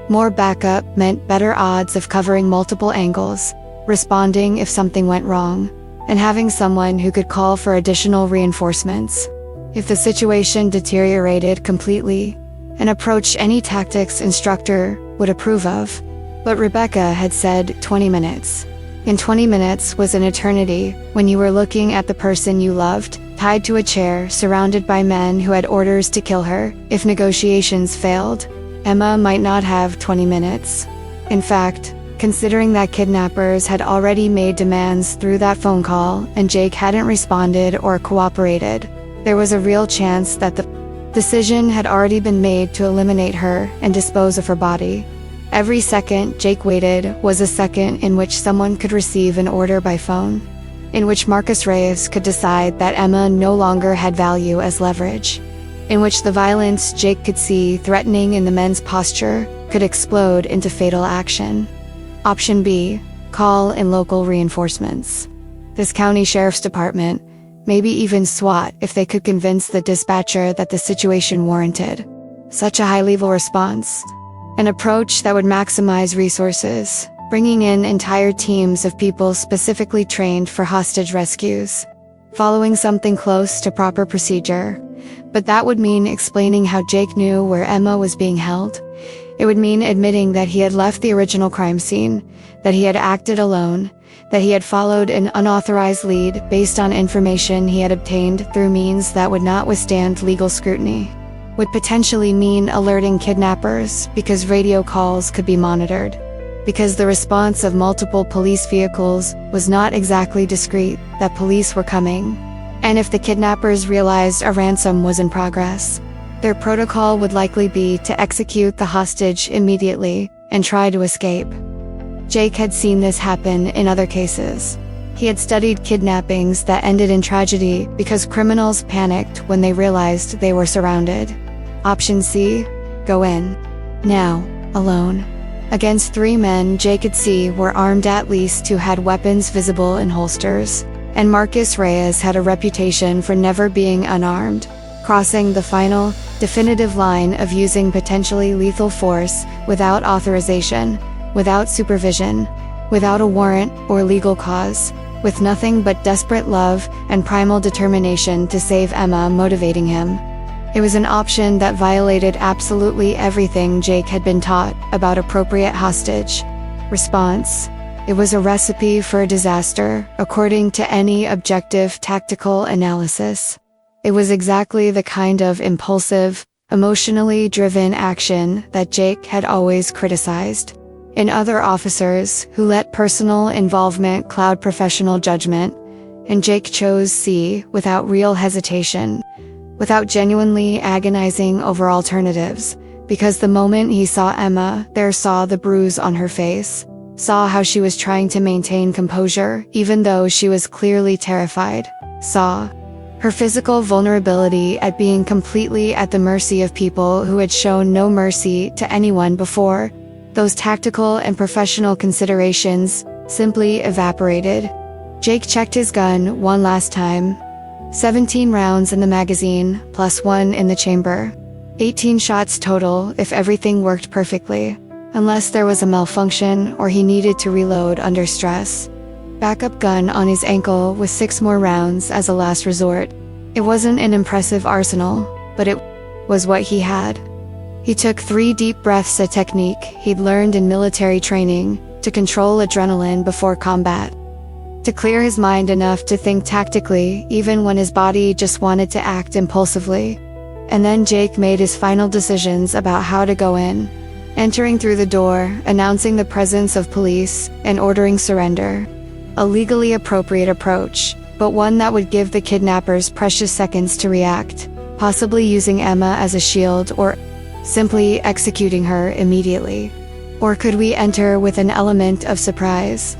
More backup meant better odds of covering multiple angles, responding if something went wrong, and having someone who could call for additional reinforcements if the situation deteriorated completely, an approach any tactics instructor would approve of. But Rebecca had said 20 minutes. And 20 minutes was an eternity when you were looking at the person you loved, tied to a chair, surrounded by men who had orders to kill her. If negotiations failed, Emma might not have 20 minutes. In fact, considering that kidnappers had already made demands through that phone call and Jake hadn't responded or cooperated, there was a real chance that the decision had already been made to eliminate her and dispose of her body. Every second Jake waited was a second in which someone could receive an order by phone, in which Marcus Reyes could decide that Emma no longer had value as leverage, in which the violence Jake could see threatening in the men's posture could explode into fatal action. Option B: call in local reinforcements. This county sheriff's department, maybe even SWAT if they could convince the dispatcher that the situation warranted such a high-level response. An approach that would maximize resources, bringing in entire teams of people specifically trained for hostage rescues, following something close to proper procedure. But that would mean explaining how Jake knew where Emma was being held. It would mean admitting that he had left the original crime scene, that he had acted alone, that he had followed an unauthorized lead based on information he had obtained through means that would not withstand legal scrutiny. would potentially mean alerting kidnappers because radio calls could be monitored, because the response of multiple police vehicles was not exactly discreet that police were coming, and if the kidnappers realized a ransom was in progress, their protocol would likely be to execute the hostage immediately and try to escape. Jake had seen this happen in other cases. He had studied kidnappings that ended in tragedy because criminals panicked when they realized they were surrounded. Option C, go in. Now, alone. Against 3 men Jake could see were armed, at least 2 had weapons visible in holsters, and Marcus Reyes had a reputation for never being unarmed, crossing the final, definitive line of using potentially lethal force without authorization, without supervision, without a warrant or legal cause, with nothing but desperate love and primal determination to save Emma motivating him. It was an option that violated absolutely everything Jake had been taught about appropriate hostage response. It was a recipe for a disaster, according to any objective tactical analysis. It was exactly the kind of impulsive, emotionally driven action that Jake had always criticized in other officers who let personal involvement cloud professional judgment, and Jake chose C without real hesitation, without genuinely agonizing over alternatives, because the moment he saw Emma, there saw the bruise on her face, saw how she was trying to maintain composure even though she was clearly terrified, saw her physical vulnerability at being completely at the mercy of people who had shown no mercy to anyone before. Those tactical and professional considerations simply evaporated. Jake checked his gun one last time. 17 rounds in the magazine, plus 1 in the chamber. 18 shots total if everything worked perfectly, unless there was a malfunction or he needed to reload under stress. Backup gun on his ankle with 6 more rounds as a last resort. It wasn't an impressive arsenal, but it was what he had. He took 3 deep breaths, a technique he'd learned in military training to control adrenaline before combat, to clear his mind enough to think tactically even when his body just wanted to act impulsively. And then Jake made his final decisions about how to go in, entering through the door, announcing the presence of police, and ordering surrender. A legally appropriate approach, but one that would give the kidnappers precious seconds to react, possibly using Emma as a shield or simply executing her immediately. Or could we enter with an element of surprise,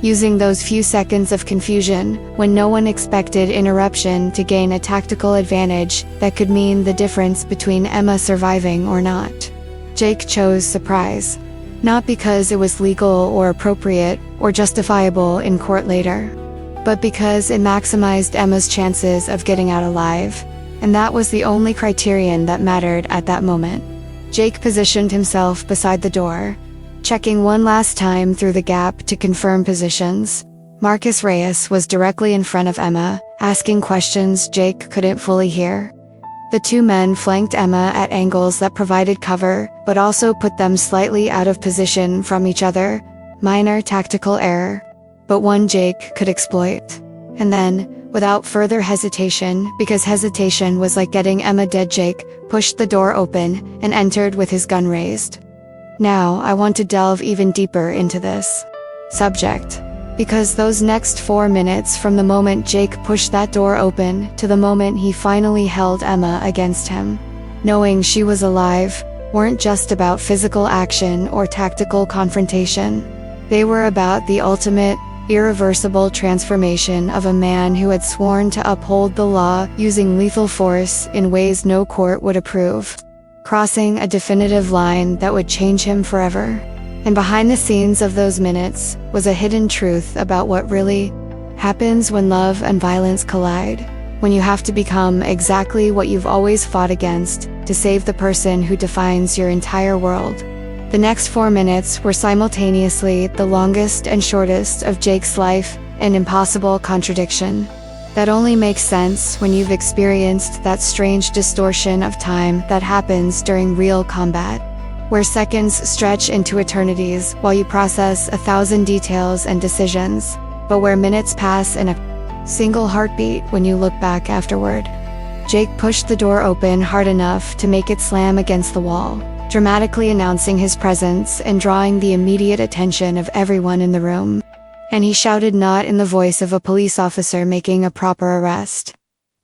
using those few seconds of confusion when no one expected interruption to gain a tactical advantage that could mean the difference between Emma surviving or not? Jake chose surprise, not because it was legal or appropriate or justifiable in court later, but because it maximized Emma's chances of getting out alive, and that was the only criterion that mattered at that moment. Jake positioned himself beside the door, checking one last time through the gap to confirm positions. Marcus Reyes was directly in front of Emma, asking questions Jake couldn't fully hear. The 2 men flanked Emma at angles that provided cover, but also put them slightly out of position from each other. Minor tactical error, but one Jake could exploit. And then, without further hesitation, because hesitation was like getting Emma dead, Jake pushed the door open and entered with his gun raised. Now, I want to delve even deeper into this subject, because those next 4 minutes from the moment Jake pushed that door open to the moment he finally held Emma against him, knowing she was alive, weren't just about physical action or tactical confrontation. They were about the ultimate, irreversible transformation of a man who had sworn to uphold the law using lethal force in ways no court would approve, crossing a definitive line that would change him forever. And behind the scenes of those minutes was a hidden truth about what really happens when love and violence collide, when you have to become exactly what you've always fought against to save the person who defines your entire world. The next 4 minutes were simultaneously the longest and shortest of Jake's life, an impossible contradiction that only makes sense when you've experienced that strange distortion of time that happens during real combat, where seconds stretch into eternities while you process 1,000 details and decisions, but where minutes pass in a single heartbeat when you look back afterward. Jake pushed the door open hard enough to make it slam against the wall, dramatically announcing his presence and drawing the immediate attention of everyone in the room. And he shouted, not in the voice of a police officer making a proper arrest,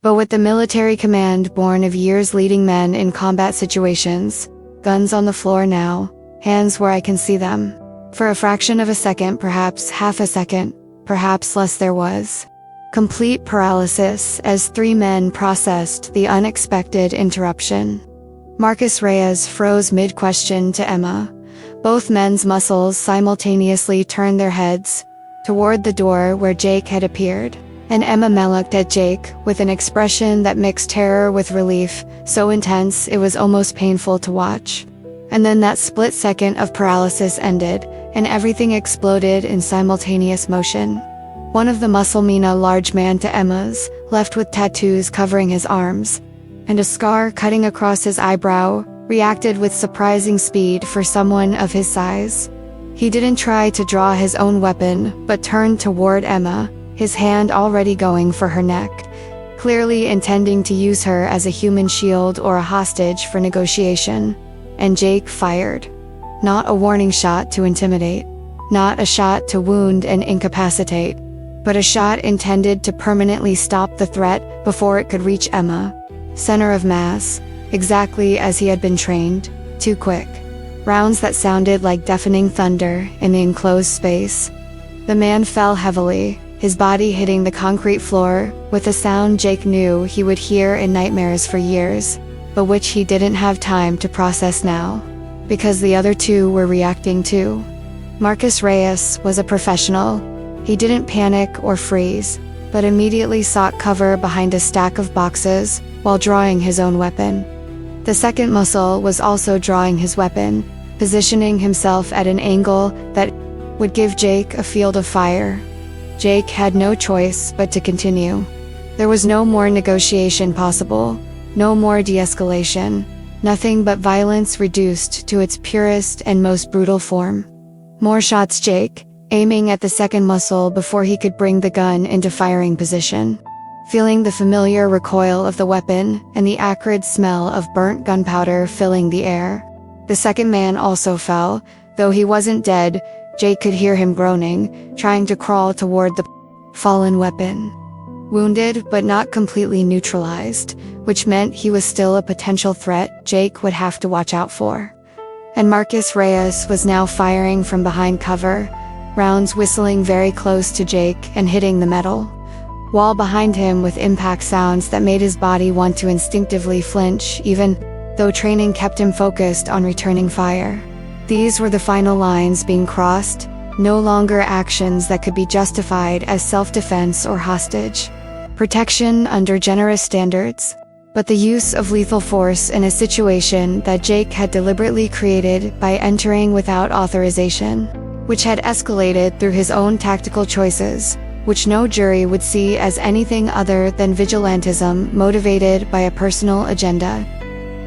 but with the military command born of years leading men in combat situations. Guns on the floor now, hands where I can see them. For a fraction of a second, perhaps half a second, perhaps less, there was complete paralysis as three men processed the unexpected interruption. Marcus Reyes froze mid-question to Emma. Both men's muscles simultaneously turned their heads toward the door where Jake had appeared, and Emma looked at Jake with an expression that mixed terror with relief, so intense it was almost painful to watch. And then that split second of paralysis ended, and everything exploded in simultaneous motion. One of the muscle men, a large man to Emma's left with tattoos covering his arms, and a scar cutting across his eyebrow, reacted with surprising speed for someone of his size. He didn't try to draw his own weapon, but turned toward Emma, his hand already going for her neck, clearly intending to use her as a human shield or a hostage for negotiation. And Jake fired. Not a warning shot to intimidate, not a shot to wound and incapacitate, but a shot intended to permanently stop the threat before it could reach Emma, center of mass, exactly as he had been trained. Too quick. Rounds that sounded like deafening thunder in the enclosed space. The man fell heavily, his body hitting the concrete floor with a sound Jake knew he would hear in nightmares for years, but which he didn't have time to process now, because the other two were reacting too. Marcus Reyes was a professional. He didn't panic or freeze, but immediately sought cover behind a stack of boxes while drawing his own weapon. The second muscle was also drawing his weapon, positioning himself at an angle that would give Jake a field of fire. Jake had no choice but to continue. There was no more negotiation possible, no more de-escalation, nothing but violence reduced to its purest and most brutal form. More shots, Jake, aiming at the second muscle before he could bring the gun into firing position. Feeling the familiar recoil of the weapon and the acrid smell of burnt gunpowder filling the air. The second man also fell, though he wasn't dead. Jake could hear him groaning, trying to crawl toward the fallen weapon. Wounded but not completely neutralized, which meant he was still a potential threat Jake would have to watch out for. And Marcus Reyes was now firing from behind cover, rounds whistling very close to Jake and hitting the metal wall behind him with impact sounds that made his body want to instinctively flinch, even though training kept him focused on returning fire. These were the final lines being crossed, no longer actions that could be justified as self-defense or hostage protection under generous standards, but the use of lethal force in a situation that Jake had deliberately created by entering without authorization, which had escalated through his own tactical choices, which no jury would see as anything other than vigilantism motivated by a personal agenda.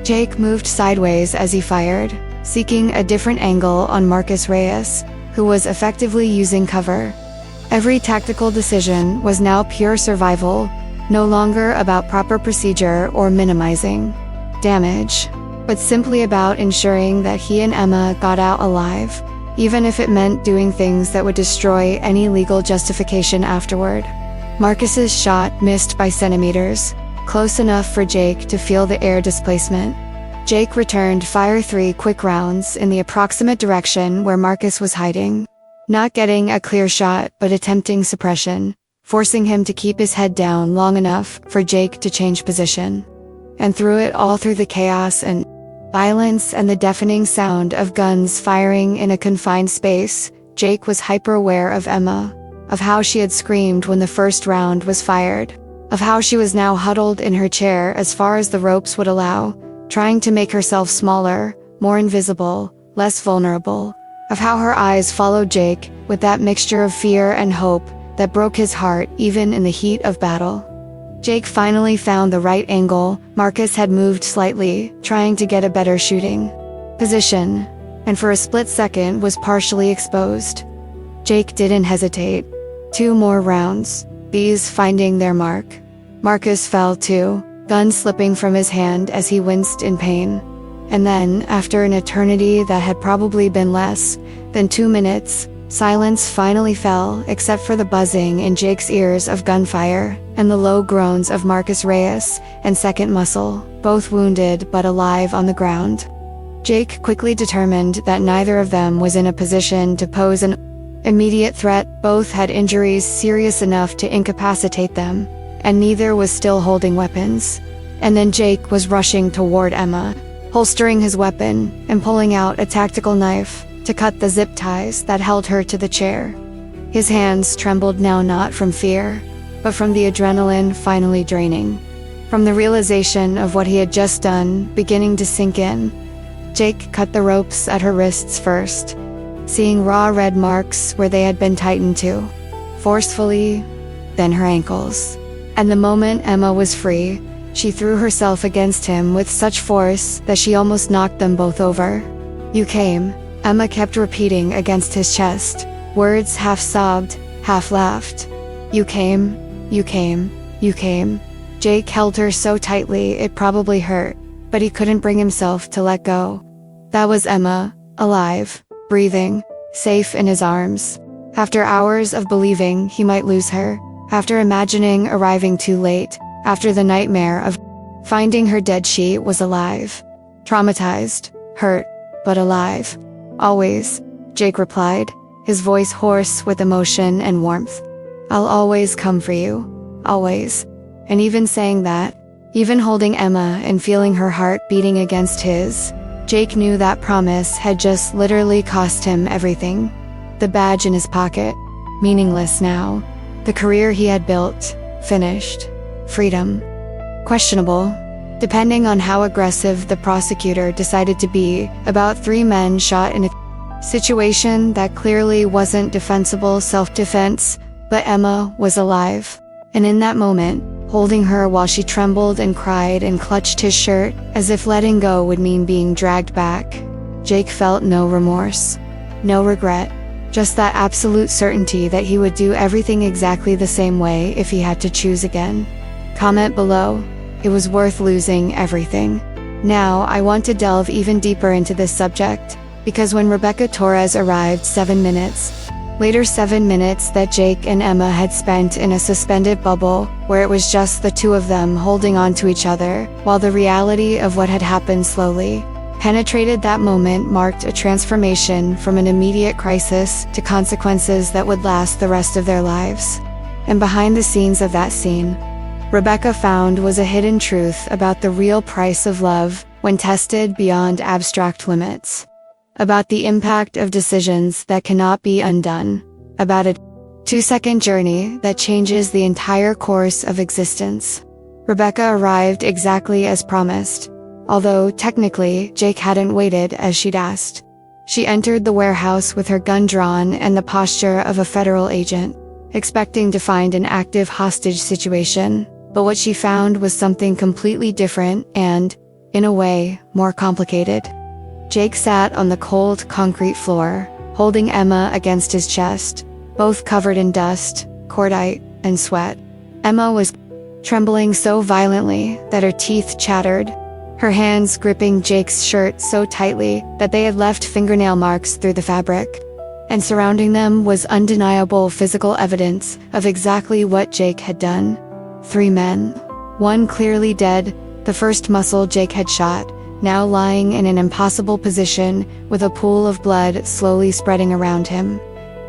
Jake moved sideways as he fired, seeking a different angle on Marcus Reyes, who was effectively using cover. Every tactical decision was now pure survival, no longer about proper procedure or minimizing damage, but simply about ensuring that he and Emma got out alive, even if it meant doing things that would destroy any legal justification afterward. Marcus's shot missed by centimeters, close enough for Jake to feel the air displacement. Jake returned fire 3 quick rounds in the approximate direction where Marcus was hiding, not getting a clear shot but attempting suppression, forcing him to keep his head down long enough for Jake to change position. And through it all, through the chaos and violence and the deafening sound of guns firing in a confined space, Jake was hyper-aware of Emma, of how she had screamed when the first round was fired, of how she was now huddled in her chair as far as the ropes would allow, trying to make herself smaller, more invisible, less vulnerable, of how her eyes followed Jake with that mixture of fear and hope that broke his heart even in the heat of battle. Jake finally found the right angle. Marcus had moved slightly, trying to get a better shooting position, and for a split second was partially exposed. Jake didn't hesitate. 2 more rounds, these finding their mark. Marcus fell too, gun slipping from his hand as he winced in pain. And then, after an eternity that had probably been less than 2 minutes, silence finally fell except for the buzzing in Jake's ears of gunfire and the low groans of Marcus Reyes and Second Muscle, both wounded but alive on the ground. Jake quickly determined that neither of them was in a position to pose an immediate threat. Both had injuries serious enough to incapacitate them, and neither was still holding weapons. And then Jake was rushing toward Emma, holstering his weapon and pulling out a tactical knife to cut the zip ties that held her to the chair. His hands trembled now, not from fear, but from the adrenaline finally draining. From the realization of what he had just done beginning to sink in, Jake cut the ropes at her wrists first, seeing raw red marks where they had been tightened to, forcefully, then her ankles. And the moment Emma was free, she threw herself against him with such force that she almost knocked them both over. "You came," Emma kept repeating against his chest, words half sobbed, half laughed. "You came, you came, you came." Jake held her so tightly it probably hurt, but he couldn't bring himself to let go. That was Emma, alive, breathing, safe in his arms. After hours of believing he might lose her, after imagining arriving too late, after the nightmare of finding her dead, she was alive. Traumatized, hurt, but alive. "Always," Jake replied, his voice hoarse with emotion and warmth. "I'll always come for you. Always." And even saying that, even holding Emma and feeling her heart beating against his, Jake knew that promise had just literally cost him everything. The badge in his pocket, meaningless now. The career he had built, finished. Freedom, questionable, depending on how aggressive the prosecutor decided to be about 3 men shot in a situation that clearly wasn't defensible self-defense, but Emma was alive. And in that moment, holding her while she trembled and cried and clutched his shirt, as if letting go would mean being dragged back, Jake felt no remorse, no regret, just that absolute certainty that he would do everything exactly the same way if he had to choose again. Comment below. It was worth losing everything. Now, I want to delve even deeper into this subject, because when Rebecca Torres arrived 7 minutes later, 7 minutes that Jake and Emma had spent in a suspended bubble, where it was just the two of them holding on to each other, while the reality of what had happened slowly penetrated, that moment marked a transformation from an immediate crisis to consequences that would last the rest of their lives. And behind the scenes of that scene, Rebecca found was a hidden truth about the real price of love when tested beyond abstract limits. About the impact of decisions that cannot be undone. About a 2-second journey that changes the entire course of existence. Rebecca arrived exactly as promised, although technically Jake hadn't waited as she'd asked. She entered the warehouse with her gun drawn and the posture of a federal agent, expecting to find an active hostage situation. But what she found was something completely different and, in a way, more complicated. Jake sat on the cold concrete floor, holding Emma against his chest, both covered in dust, cordite, and sweat. Emma was trembling so violently that her teeth chattered, her hands gripping Jake's shirt so tightly that they had left fingernail marks through the fabric. And surrounding them was undeniable physical evidence of exactly what Jake had done. 3 men. One clearly dead, the first Muscle Jake had shot, now lying in an impossible position with a pool of blood slowly spreading around him.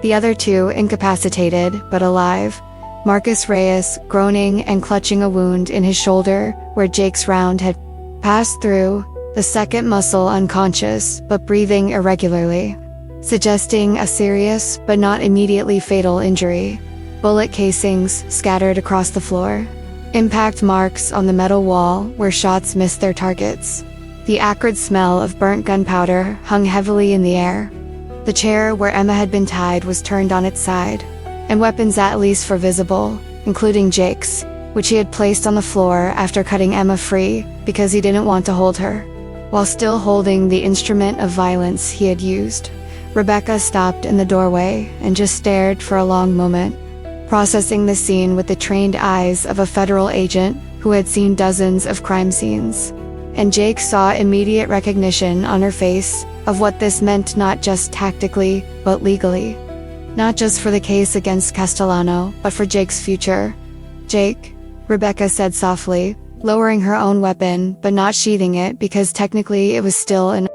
The other 2 incapacitated, but alive. Marcus Reyes, groaning and clutching a wound in his shoulder where Jake's round had passed through. The second Muscle unconscious, but breathing irregularly, suggesting a serious but not immediately fatal injury. Bullet casings scattered across the floor. Impact marks on the metal wall where shots missed their targets. The acrid smell of burnt gunpowder hung heavily in the air. The chair where Emma had been tied was turned on its side, and weapons at least were visible, including Jake's, which he had placed on the floor after cutting Emma free because he didn't want to hold her. While still holding the instrument of violence he had used, Rebecca stopped in the doorway and just stared for a long moment, processing the scene with the trained eyes of a federal agent who had seen dozens of crime scenes. And Jake saw immediate recognition on her face of what this meant, not just tactically, but legally. Not just for the case against Castellano, but for Jake's future. "Jake," Rebecca said softly, lowering her own weapon, but not sheathing it because technically it was still an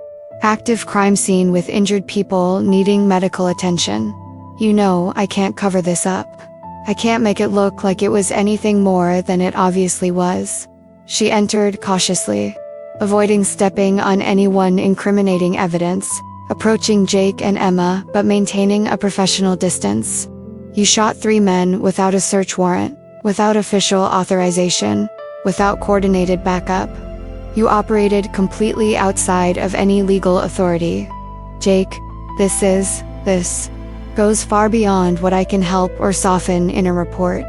active crime scene with injured people needing medical attention. "You know, I can't cover this up. I can't make it look like it was anything more than it obviously was." She entered cautiously, avoiding stepping on anyone incriminating evidence, approaching Jake and Emma but maintaining a professional distance. "You shot 3 men without a search warrant, without official authorization, without coordinated backup. You operated completely outside of any legal authority. Jake, this goes far beyond what I can help or soften in a report."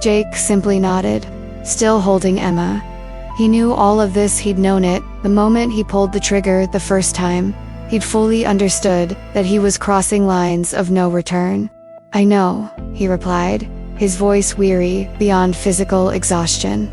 Jake simply nodded, still holding Emma. He knew all of this, he'd known it the moment he pulled the trigger the first time. He'd fully understood that he was crossing lines of no return. "I know," he replied, his voice weary beyond physical exhaustion.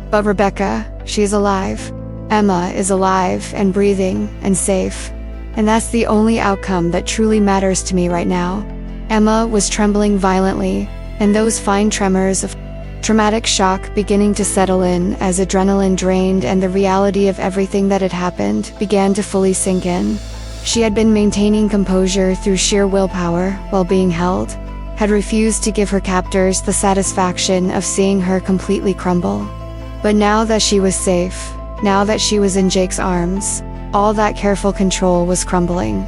"But Rebecca, she's alive. Emma is alive and breathing and safe. And that's the only outcome that truly matters to me right now." Emma was trembling violently, and those fine tremors of traumatic shock beginning to settle in as adrenaline drained and the reality of everything that had happened began to fully sink in. She had been maintaining composure through sheer willpower while being held, had refused to give her captors the satisfaction of seeing her completely crumble. But now that she was safe, now that she was in Jake's arms, all that careful control was crumbling.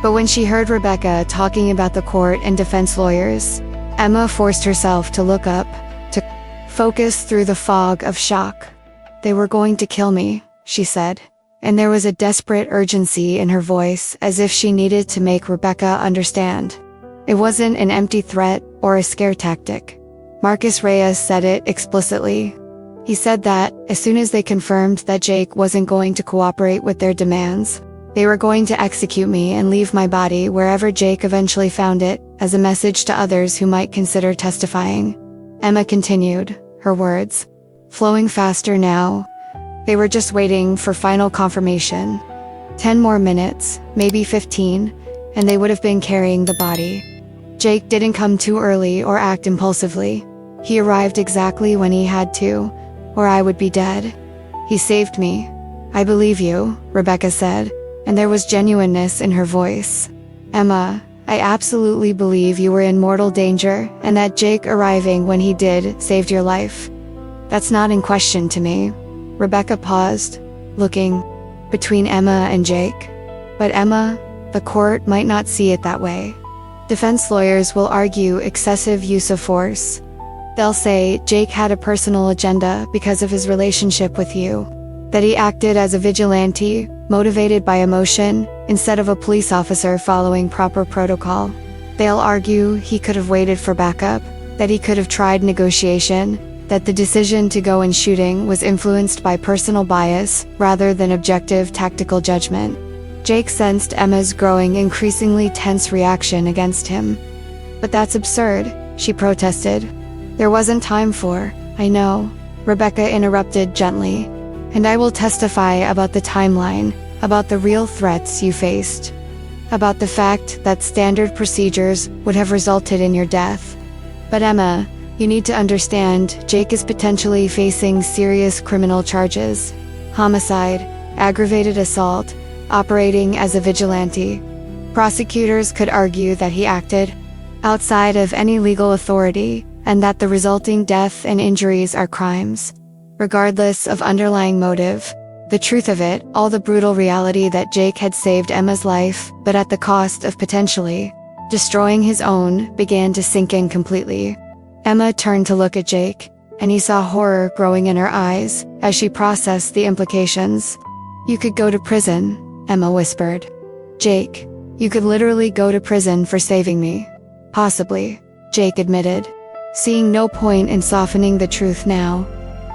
But when she heard Rebecca talking about the court and defense lawyers, Emma forced herself to look up, to focus through the fog of shock. "They were going to kill me," she said, and there was a desperate urgency in her voice, as if she needed to make Rebecca understand. It wasn't an empty threat or a scare tactic. Marcus Reyes said it explicitly. He said that, as soon as they confirmed that Jake wasn't going to cooperate with their demands, they were going to execute me and leave my body wherever Jake eventually found it, as a message to others who might consider testifying. Emma continued, her words flowing faster now. They were just waiting for final confirmation. 10 more minutes, maybe 15, and they would have been carrying the body. Jake didn't come too early or act impulsively. He arrived exactly when he had to, or I would be dead. He saved me. "I believe you," Rebecca said, and there was genuineness in her voice. "Emma, I absolutely believe you were in mortal danger, and that Jake arriving when he did saved your life. That's not in question to me." Rebecca paused, looking between Emma and Jake. "But Emma, the court might not see it that way. Defense lawyers will argue excessive use of force. They'll say Jake had a personal agenda because of his relationship with you, that he acted as a vigilante, motivated by emotion, instead of a police officer following proper protocol. They'll argue he could have waited for backup, that he could have tried negotiation, that the decision to go in shooting was influenced by personal bias rather than objective tactical judgment." Jake sensed Emma's growing, increasingly tense reaction against him. "But that's absurd," she protested. "There wasn't time for—" "I know," Rebecca interrupted gently, "and I will testify about the timeline, about the real threats you faced, about the fact that standard procedures would have resulted in your death. But Emma, you need to understand, Jake is potentially facing serious criminal charges. Homicide, aggravated assault, operating as a vigilante. Prosecutors could argue that he acted outside of any legal authority, and that the resulting death and injuries are crimes, regardless of underlying motive. The truth of it, all the brutal reality that Jake had saved Emma's life, but at the cost of potentially destroying his own, began to sink in completely." Emma turned to look at Jake, and he saw horror growing in her eyes as she processed the implications. "You could go to prison," Emma whispered. "Jake, you could literally go to prison for saving me." "Possibly," Jake admitted, seeing no point in softening the truth now.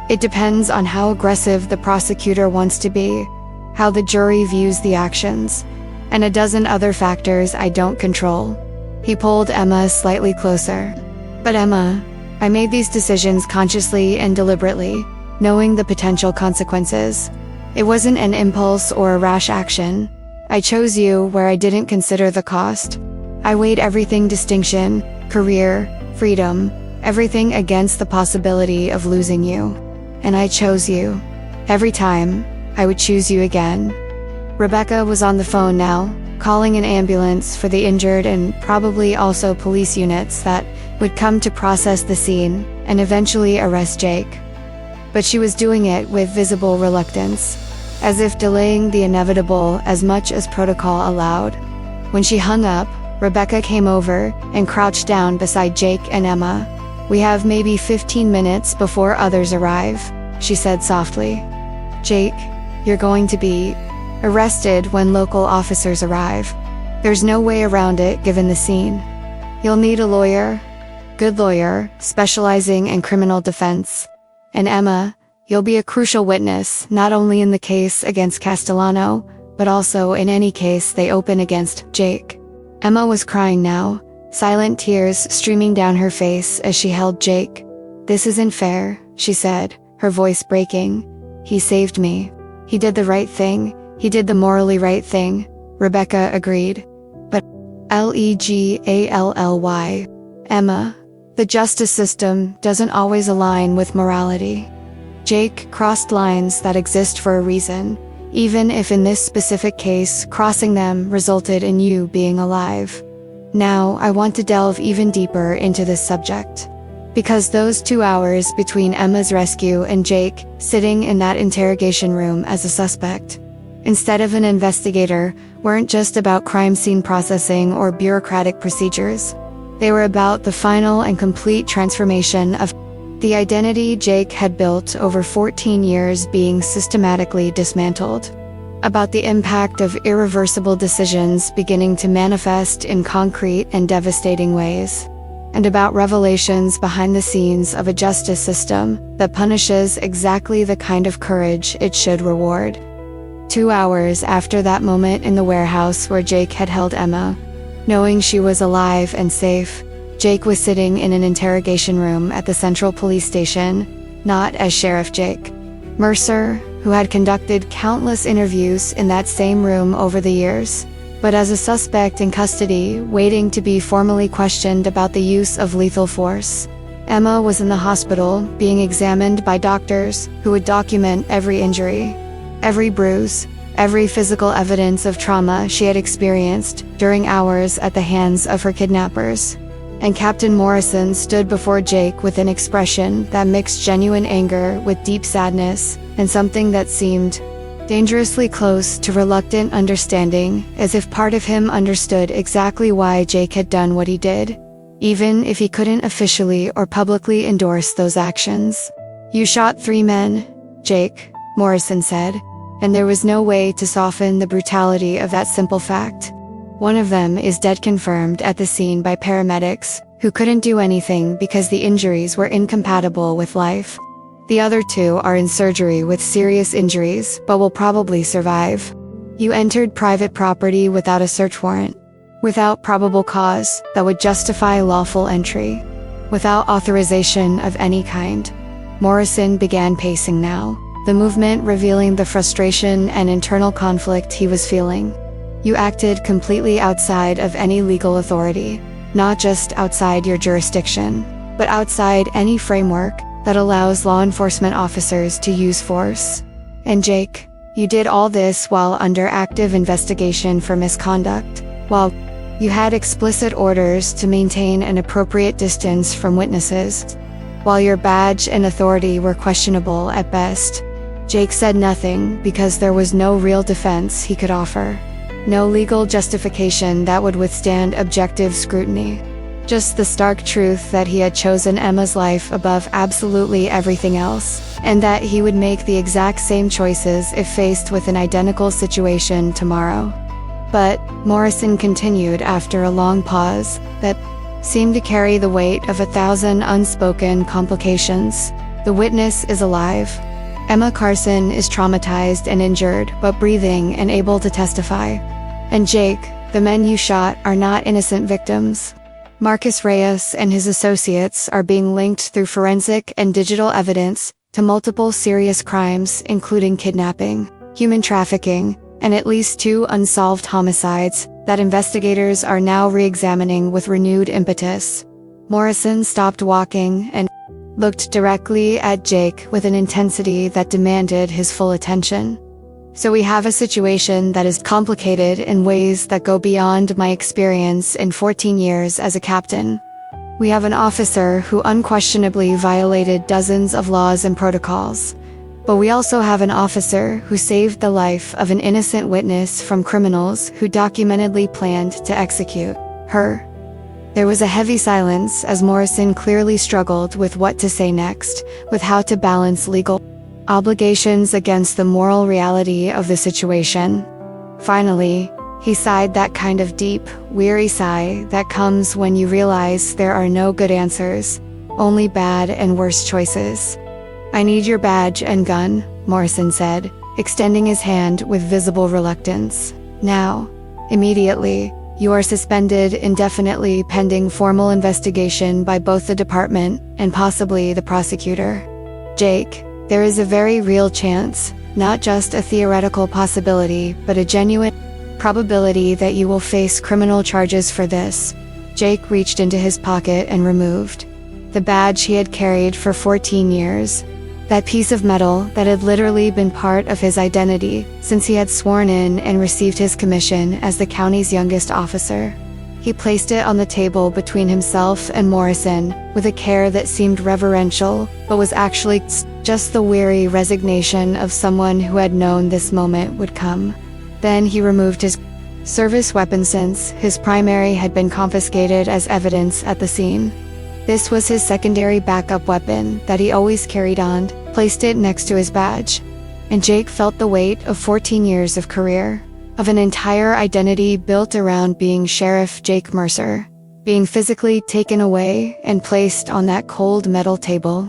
"It depends on how aggressive the prosecutor wants to be, how the jury views the actions, and a dozen other factors I don't control." He pulled Emma slightly closer. "But Emma, I made these decisions consciously and deliberately. knowing the potential consequences. It wasn't an impulse or a rash action. I chose you where I didn't consider the cost. I weighed everything: distinction, career, freedom, everything against the possibility of losing you. And I chose you. Every time, I would choose you again. Rebecca was on the phone now, calling an ambulance for the injured and probably also police units that would come to process the scene and eventually arrest Jake. But she was doing it with visible reluctance, as if delaying the inevitable as much as protocol allowed. When she hung up, Rebecca came over and crouched down beside Jake and Emma. "We have maybe 15 minutes before others arrive," she said softly. "Jake, you're going to be arrested when local officers arrive. There's no way around it given the scene. You'll need a lawyer, good lawyer, specializing in criminal defense. And Emma, you'll be a crucial witness, not only in the case against Castellano, but also in any case they open against Jake." Emma was crying now, silent tears streaming down her face as she held Jake. "This isn't fair," she said, her voice breaking. "He saved me. He did the right thing. He did the morally right thing," Rebecca agreed. "But legally, Emma, the justice system doesn't always align with morality. Jake crossed lines that exist for a reason, even if in this specific case crossing them resulted in you being alive. Now, I want to delve even deeper into this subject. Because those 2 hours between Emma's rescue and Jake sitting in that interrogation room as a suspect, instead of an investigator, weren't just about crime scene processing or bureaucratic procedures. They were about the final and complete transformation of the identity Jake had built over 14 years being systematically dismantled. About the impact of irreversible decisions beginning to manifest in concrete and devastating ways. And about revelations behind the scenes of a justice system that punishes exactly the kind of courage it should reward. 2 hours after that moment in the warehouse where Jake had held Emma, knowing she was alive and safe, Jake was sitting in an interrogation room at the Central Police Station, not as Sheriff Jake Mercer, who had conducted countless interviews in that same room over the years, but as a suspect in custody, waiting to be formally questioned about the use of lethal force. Emma was in the hospital, being examined by doctors who would document every injury, every bruise, every physical evidence of trauma she had experienced during hours at the hands of her kidnappers. And Captain Morrison stood before Jake with an expression that mixed genuine anger with deep sadness and something that seemed dangerously close to reluctant understanding, as if part of him understood exactly why Jake had done what he did, even if he couldn't officially or publicly endorse those actions. "You shot 3 men, Jake," Morrison said, and there was no way to soften the brutality of that simple fact. "One of them is dead, confirmed at the scene by paramedics, who couldn't do anything because the injuries were incompatible with life. The other 2 are in surgery with serious injuries, but will probably survive. You entered private property without a search warrant, without probable cause that would justify lawful entry, without authorization of any kind." Morrison began pacing now, the movement revealing the frustration and internal conflict he was feeling. "You acted completely outside of any legal authority, not just outside your jurisdiction, but outside any framework that allows law enforcement officers to use force. And Jake, you did all this while under active investigation for misconduct, while you had explicit orders to maintain an appropriate distance from witnesses, while your badge and authority were questionable at best." Jake said nothing because there was no real defense he could offer. No legal justification that would withstand objective scrutiny. Just the stark truth that he had chosen Emma's life above absolutely everything else, and that he would make the exact same choices if faced with an identical situation tomorrow. But, Morrison continued after a long pause that seemed to carry the weight of 1,000 unspoken complications. "The witness is alive. Emma Carson is traumatized and injured, but breathing and able to testify. And Jake, the men you shot are not innocent victims. Marcus Reyes and his associates are being linked through forensic and digital evidence to multiple serious crimes including kidnapping, human trafficking, and at least 2 unsolved homicides that investigators are now re-examining with renewed impetus. Morrison stopped walking and looked directly at Jake with an intensity that demanded his full attention. So we have a situation that is complicated in ways that go beyond my experience in 14 years as a captain. We have an officer who unquestionably violated dozens of laws and protocols. But we also have an officer who saved the life of an innocent witness from criminals who documentedly planned to execute her. There was a heavy silence as Morrison clearly struggled with what to say next, with how to balance legal obligations against the moral reality of the situation. Finally, he sighed that kind of deep, weary sigh that comes when you realize there are no good answers, only bad and worse choices. "I need your badge and gun," Morrison said, extending his hand with visible reluctance. "Now." "Immediately. You are suspended indefinitely pending formal investigation by both the department and possibly the prosecutor." "Jake, there is a very real chance, not just a theoretical possibility, but a genuine probability that you will face criminal charges for this." Jake reached into his pocket and removed the badge he had carried for 14 years. That piece of metal that had literally been part of his identity since he had sworn in and received his commission as the county's youngest officer. He placed it on the table between himself and Morrison, with a care that seemed reverential, but was actually just the weary resignation of someone who had known this moment would come. Then he removed his service weapon since his primary had been confiscated as evidence at the scene. This was his secondary backup weapon that he always carried on, placed it next to his badge. And Jake felt the weight of 14 years of career, of an entire identity built around being Sheriff Jake Mercer, being physically taken away and placed on that cold metal table.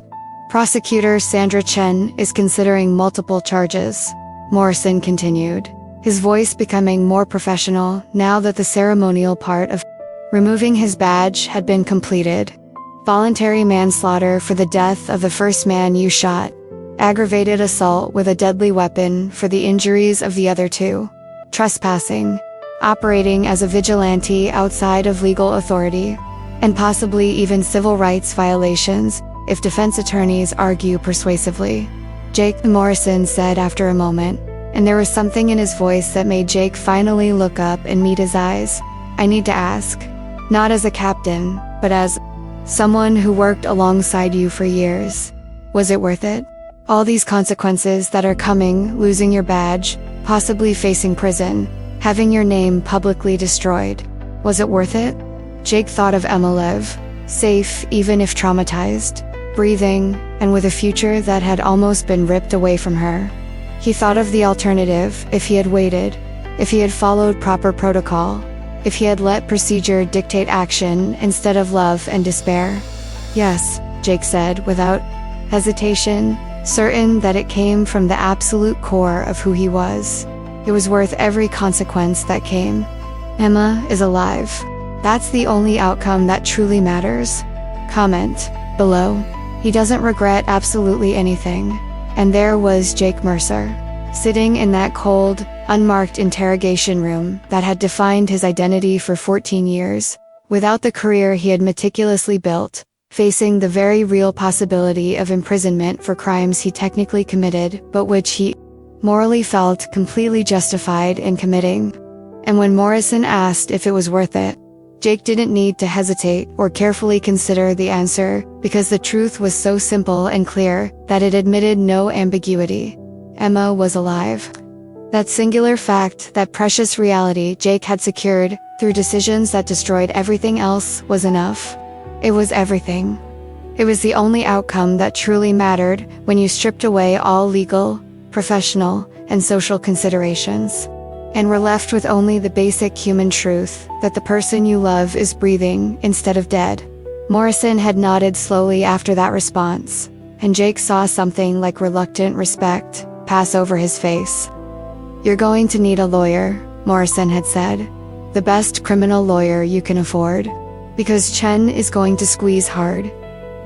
"Prosecutor Sandra Chen is considering multiple charges," Morrison continued, his voice becoming more professional now that the ceremonial part of removing his badge had been completed. "Voluntary manslaughter for the death of the first man you shot, aggravated assault with a deadly weapon for the injuries of the other 2, trespassing, operating as a vigilante outside of legal authority, and possibly even civil rights violations if defense attorneys argue persuasively," Jake Morrison said after a moment, and there was something in his voice that made Jake finally look up and meet his eyes. "I need to ask, not as a captain, but as someone who worked alongside you for years, was it worth it? All these consequences that are coming, losing your badge, possibly facing prison, having your name publicly destroyed, was it worth it?" Jake thought of Emma Lev, safe even if traumatized, breathing, and with a future that had almost been ripped away from her. He thought of the alternative if he had waited, if he had followed proper protocol, if he had let procedure dictate action instead of love and despair. "Yes," Jake said without hesitation, certain that it came from the absolute core of who he was. It was worth every consequence that came. "Emma is alive. That's the only outcome that truly matters." Comment below. He doesn't regret absolutely anything. And there was Jake Mercer, sitting in that cold, unmarked interrogation room that had defined his identity for 14 years, without the career he had meticulously built, facing the very real possibility of imprisonment for crimes he technically committed, but which he morally felt completely justified in committing. And when Morrison asked if it was worth it, Jake didn't need to hesitate or carefully consider the answer, because the truth was so simple and clear that it admitted no ambiguity. Emma was alive. That singular fact, that precious reality Jake had secured through decisions that destroyed everything else, was enough. It was everything. It was the only outcome that truly mattered when you stripped away all legal, professional, and social considerations, and were left with only the basic human truth that the person you love is breathing instead of dead. Morrison had nodded slowly after that response, and Jake saw something like reluctant respect pass over his face. "You're going to need a lawyer," Morrison had said. "The best criminal lawyer you can afford. Because Chen is going to squeeze hard."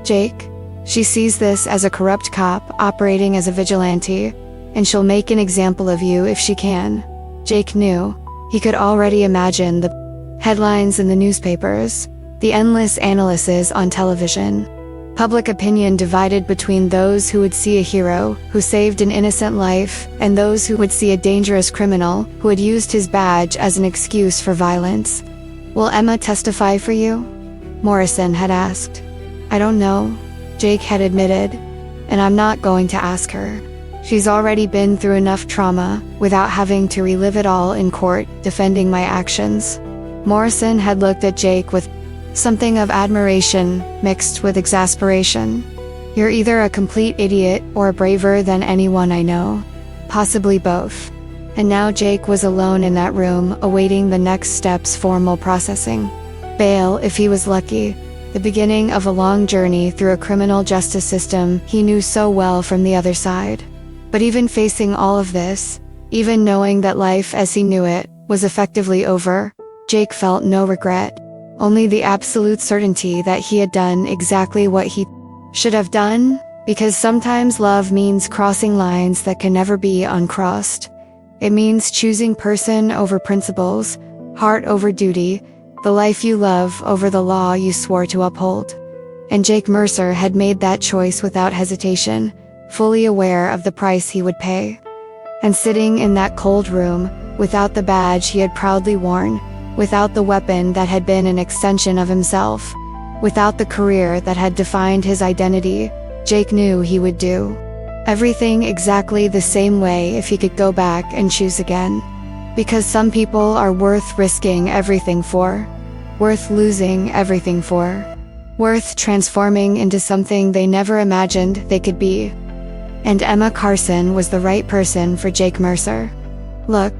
"Jake?" She sees this as a corrupt cop operating as a vigilante, and she'll make an example of you if she can. Jake knew. He could already imagine the headlines in the newspapers, the endless analyses on television. Public opinion divided between those who would see a hero who saved an innocent life and those who would see a dangerous criminal who had used his badge as an excuse for violence. "Will Emma testify for you?" Morrison had asked. "I don't know," Jake had admitted, "and I'm not going to ask her. She's already been through enough trauma without having to relive it all in court defending my actions." Morrison had looked at Jake with something of admiration mixed with exasperation. "You're either a complete idiot or braver than anyone I know. Possibly both." And now Jake was alone in that room, awaiting the next step's formal processing. Bail, if he was lucky. The beginning of a long journey through a criminal justice system he knew so well from the other side. But even facing all of this, even knowing that life as he knew it was effectively over, Jake felt no regret. Only the absolute certainty that he had done exactly what he should have done, because sometimes love means crossing lines that can never be uncrossed. It means choosing person over principles, heart over duty, the life you love over the law you swore to uphold. And Jake Mercer had made that choice without hesitation, fully aware of the price he would pay. And sitting in that cold room, without the badge he had proudly worn, without the weapon that had been an extension of himself, without the career that had defined his identity, Jake knew he would do everything exactly the same way if he could go back and choose again. Because some people are worth risking everything for, worth losing everything for, worth transforming into something they never imagined they could be. And Emma Carson was the right person for Jake Mercer. Look,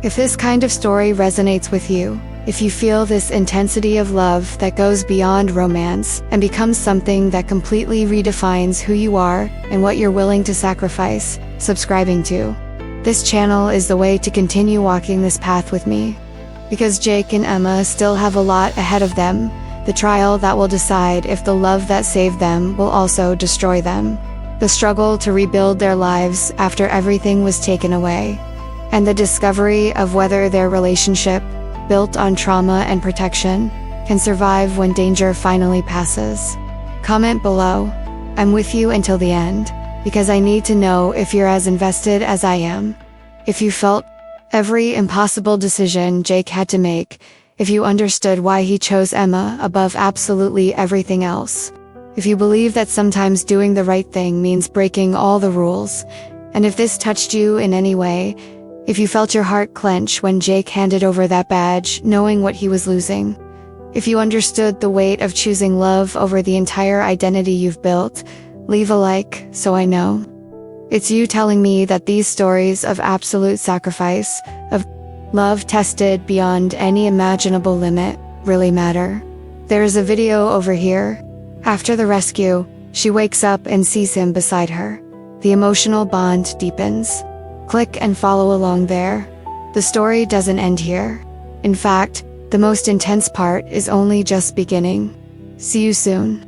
if this kind of story resonates with you, if you feel this intensity of love that goes beyond romance and becomes something that completely redefines who you are and what you're willing to sacrifice, subscribing to this channel is the way to continue walking this path with me. Because Jake and Emma still have a lot ahead of them, the trial that will decide if the love that saved them will also destroy them. The struggle to rebuild their lives after everything was taken away. And the discovery of whether their relationship, built on trauma and protection, can survive when danger finally passes. Comment below. I'm with you until the end, because I need to know if you're as invested as I am. If you felt every impossible decision Jake had to make, if you understood why he chose Emma above absolutely everything else. If you believe that sometimes doing the right thing means breaking all the rules, and if this touched you in any way, if you felt your heart clench when Jake handed over that badge, knowing what he was losing, if you understood the weight of choosing love over the entire identity you've built, leave a like so I know. It's you telling me that these stories of absolute sacrifice, of love tested beyond any imaginable limit, really matter. There is a video over here. After the rescue, she wakes up and sees him beside her. The emotional bond deepens. Click and follow along there. The story doesn't end here. In fact, the most intense part is only just beginning. See you soon.